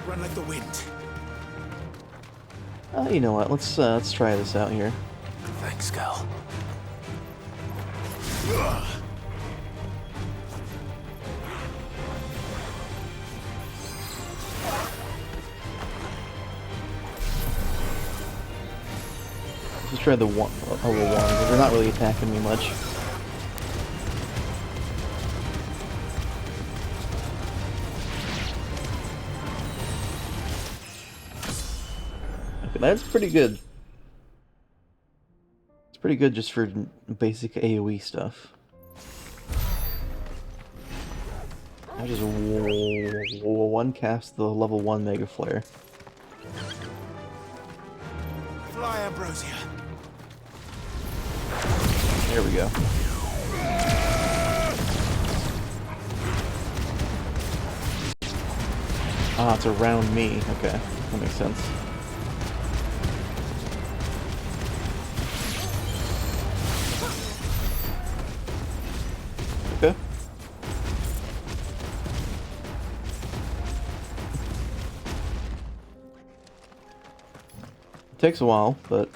[SPEAKER 3] Run like the wind.
[SPEAKER 1] You know what? Let's try this out here.
[SPEAKER 3] Thanks, Gal.
[SPEAKER 1] Let's try the level 1, because they're not really attacking me much. Okay, that's pretty good. It's pretty good just for basic AoE stuff. I just one cast the level 1 Mega Flare.
[SPEAKER 3] Fly, Ambrosia.
[SPEAKER 1] There we go. Ah, it's around me. Okay, that makes sense. Okay. It takes a while, but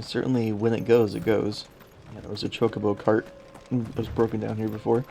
[SPEAKER 1] certainly when it goes, it goes. Yeah, there was a chocobo cart that was broken down here before.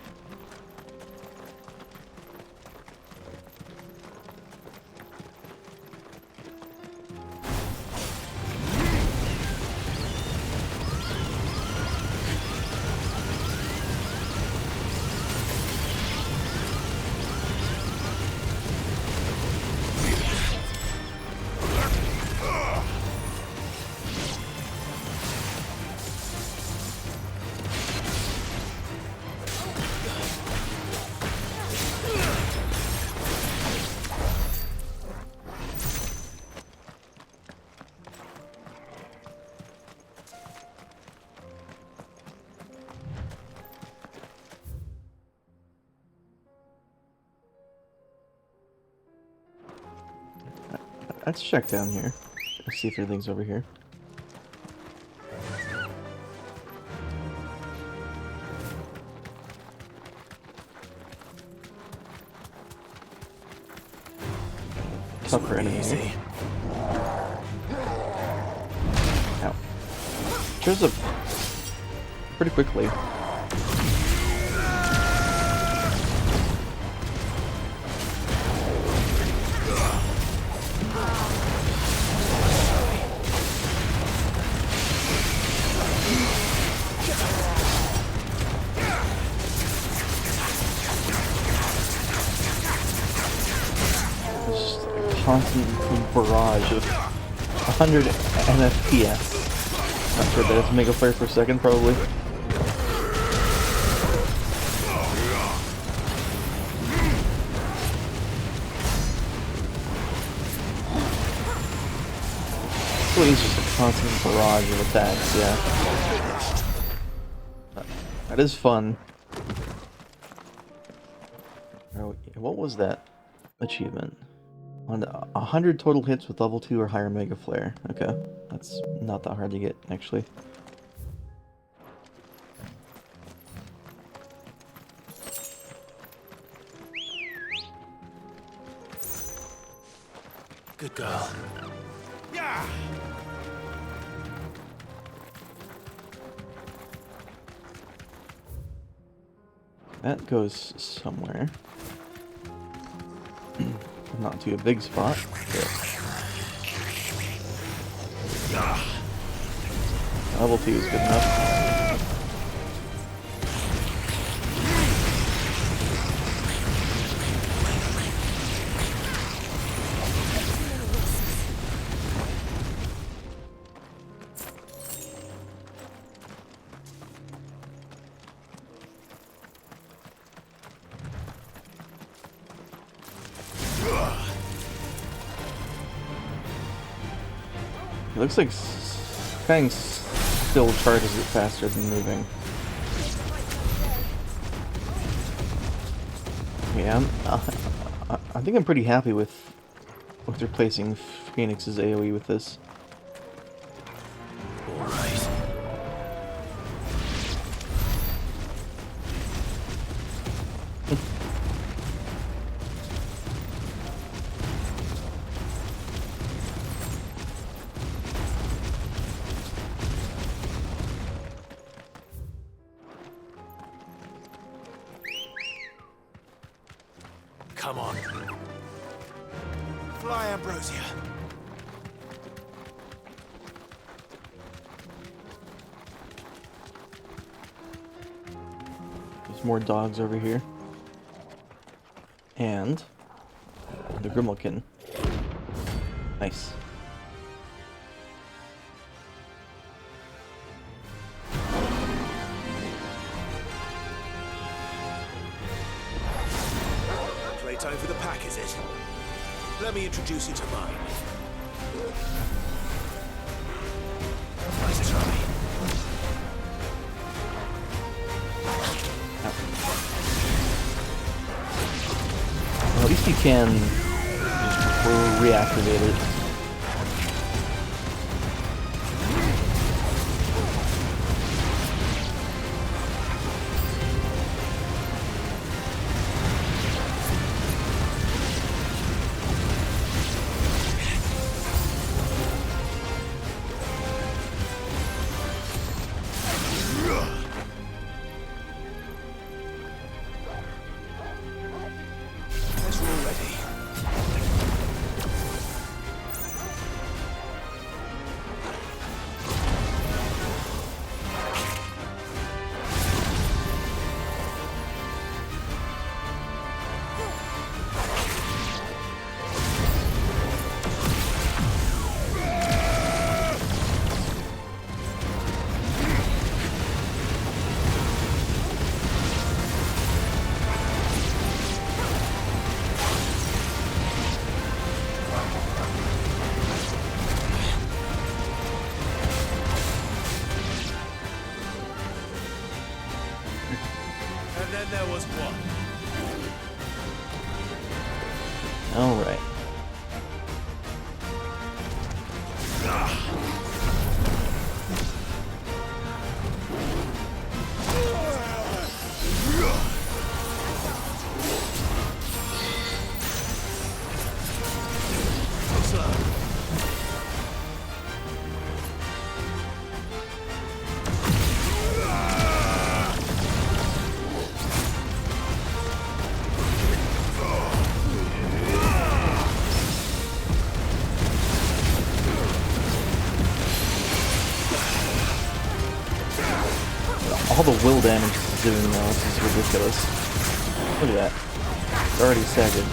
[SPEAKER 1] Let's check down here. Let's see if anything's over here. Tougher enemy. Ow. Shows up pretty quickly. constant barrage of 100 MFPS. Not sure that is mega flare per second, probably. So it's just a constant barrage of attacks, yeah. That is fun. What was that achievement? On 100 total hits with level 2 or higher mega flare. Okay, that's not that hard to get, actually.
[SPEAKER 3] Good girl. Yeah.
[SPEAKER 1] That goes somewhere. Not to a big spot, but level 2 is good enough. It looks like Fang still charges it faster than moving. Yeah, I think I'm pretty happy with replacing Phoenix's AoE with this.
[SPEAKER 3] Alright. Come on. Fly, Ambrosia.
[SPEAKER 1] There's more dogs over here. And the Grimalkin. Nice.
[SPEAKER 3] Playtime for the pack, is it? Let me introduce you to mine. Nice try.
[SPEAKER 1] Well, at least you can just reactivate it.
[SPEAKER 3] And then there was one.
[SPEAKER 1] All right. All the will damage this is doing now, this is ridiculous. Look at that. It's already staggered.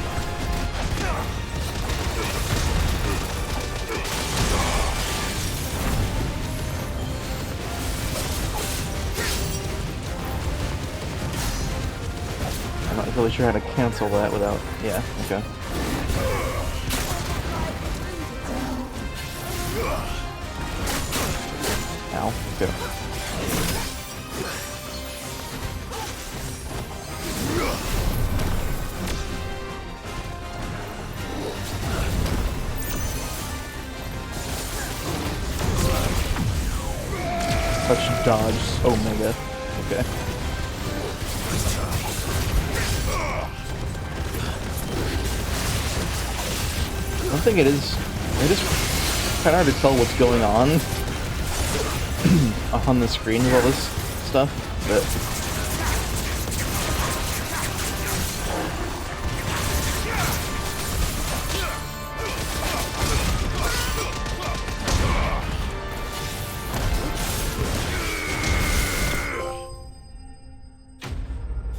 [SPEAKER 1] not really sure how to cancel that without... Yeah, okay. Ow, okay. Touch, dodge, Omega. Okay. One thing it is kind of hard to tell what's going on on the screen with all this stuff, but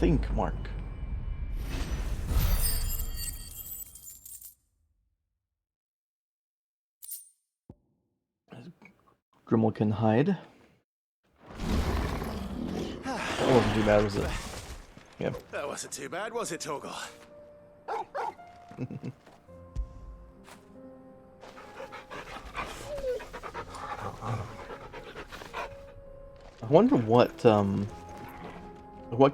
[SPEAKER 1] think mark. Grimmel can hide. That wasn't too bad, was it? Yep.
[SPEAKER 11] That wasn't too bad, was it, Torgal?
[SPEAKER 1] I wonder what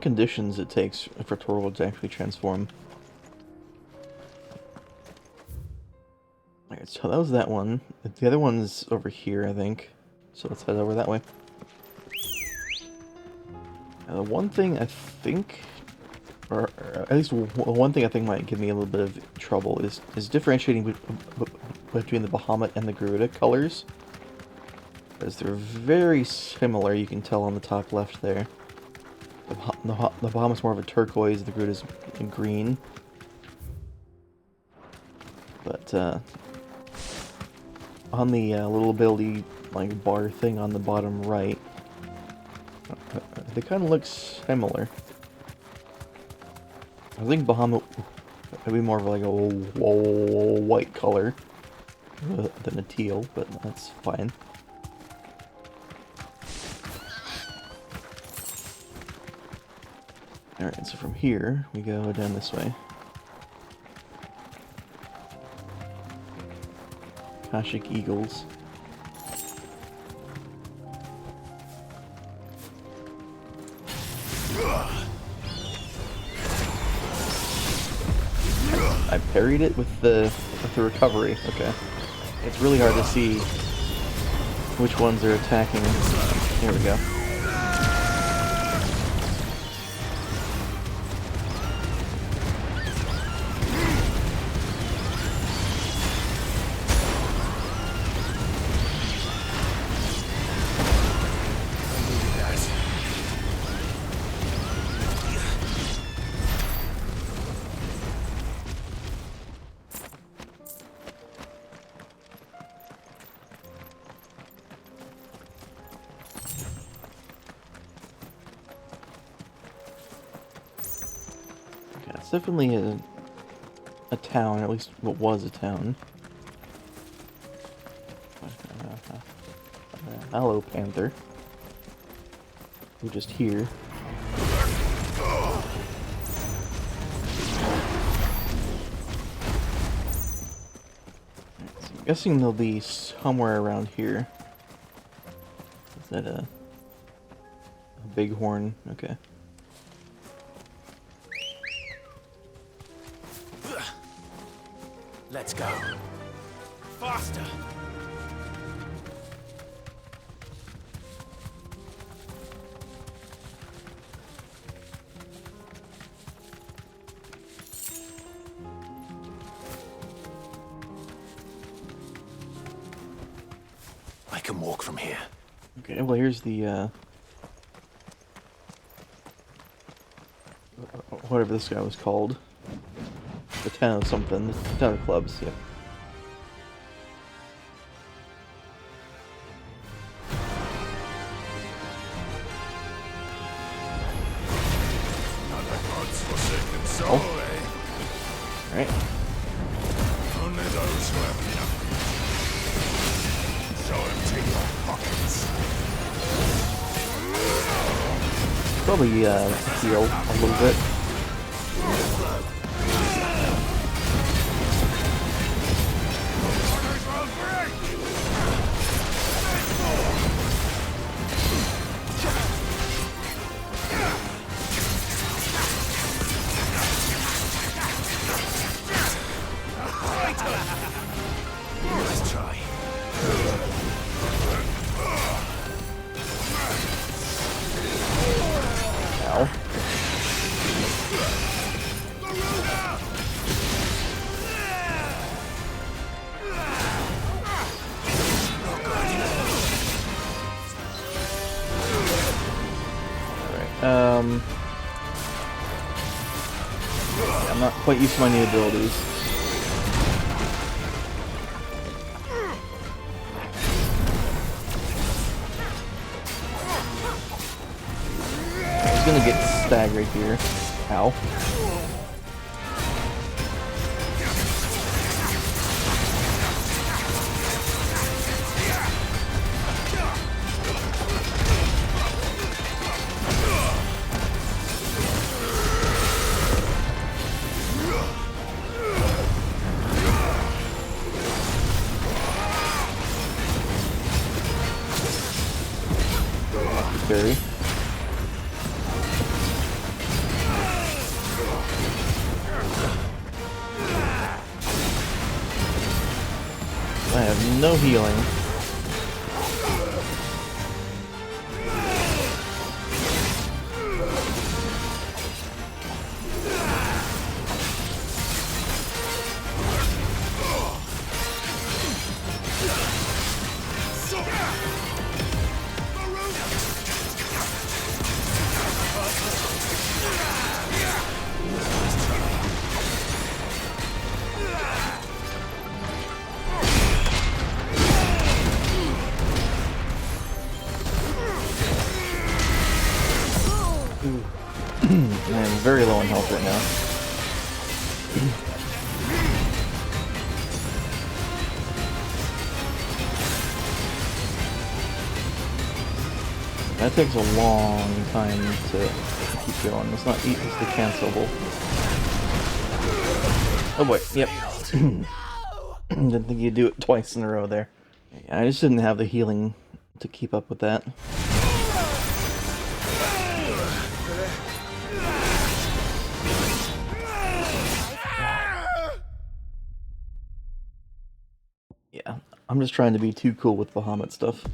[SPEAKER 1] conditions it takes for Torgal to actually transform. Alright, so that was that one. The other one's over here, I think. So let's head over that way. The one thing I think, or at least one thing I think might give me a little bit of trouble is differentiating between the Bahamut and the Garuda colors. Because they're very similar, you can tell on the top left there. The Bahamut's more of a turquoise, the Garuda's green. But on the little ability like bar thing on the bottom right, they kind of look similar. I think Bahamut would be more of like a white color than a teal, but that's fine. Alright, so from here, we go down this way. Kashik Eagles. I parried it with the recovery. Okay. It's really hard to see which ones are attacking. Here we go. It's definitely a town, at least what was a town. Hello, Panther. We're just here. So I'm guessing they'll be somewhere around here. Is that a bighorn? Okay.
[SPEAKER 11] Let's go. Faster!
[SPEAKER 3] I can walk from here.
[SPEAKER 1] Okay, well here's the whatever this guy was called. The town of something. The town of clubs, yeah. Oh. Alright.
[SPEAKER 18] Only those who have enough. So empty your pockets.
[SPEAKER 1] Probably heal a little bit. I'm not quite used to my new abilities. He's gonna get staggered here. Ow. Berry. I have no healing. I am very low on health right now. That takes a long time to keep going. It's not easily cancelable. Oh boy, yep. Didn't think you'd do it twice in a row there. Yeah, I just didn't have the healing to keep up with that. Yeah, I'm just trying to be too cool with Bahamut stuff.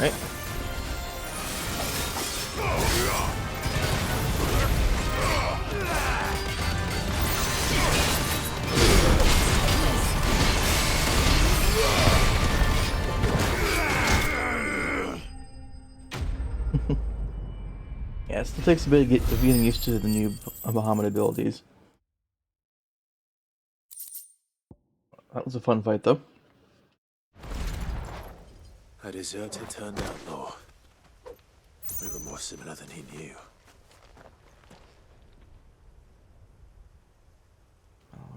[SPEAKER 1] Right. Yeah, it still takes a bit of getting used to the new Bahamut abilities. That was a fun fight, though.
[SPEAKER 3] A deserter turned outlaw. We were more similar than he knew.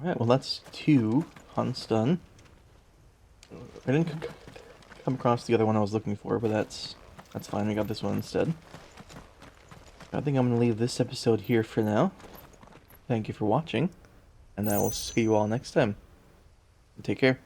[SPEAKER 1] Alright, well that's 2 hunts done. I didn't come across the other one I was looking for, but that's fine. We got this one instead. I think I'm going to leave this episode here for now. Thank you for watching, and I will see you all next time. Take care.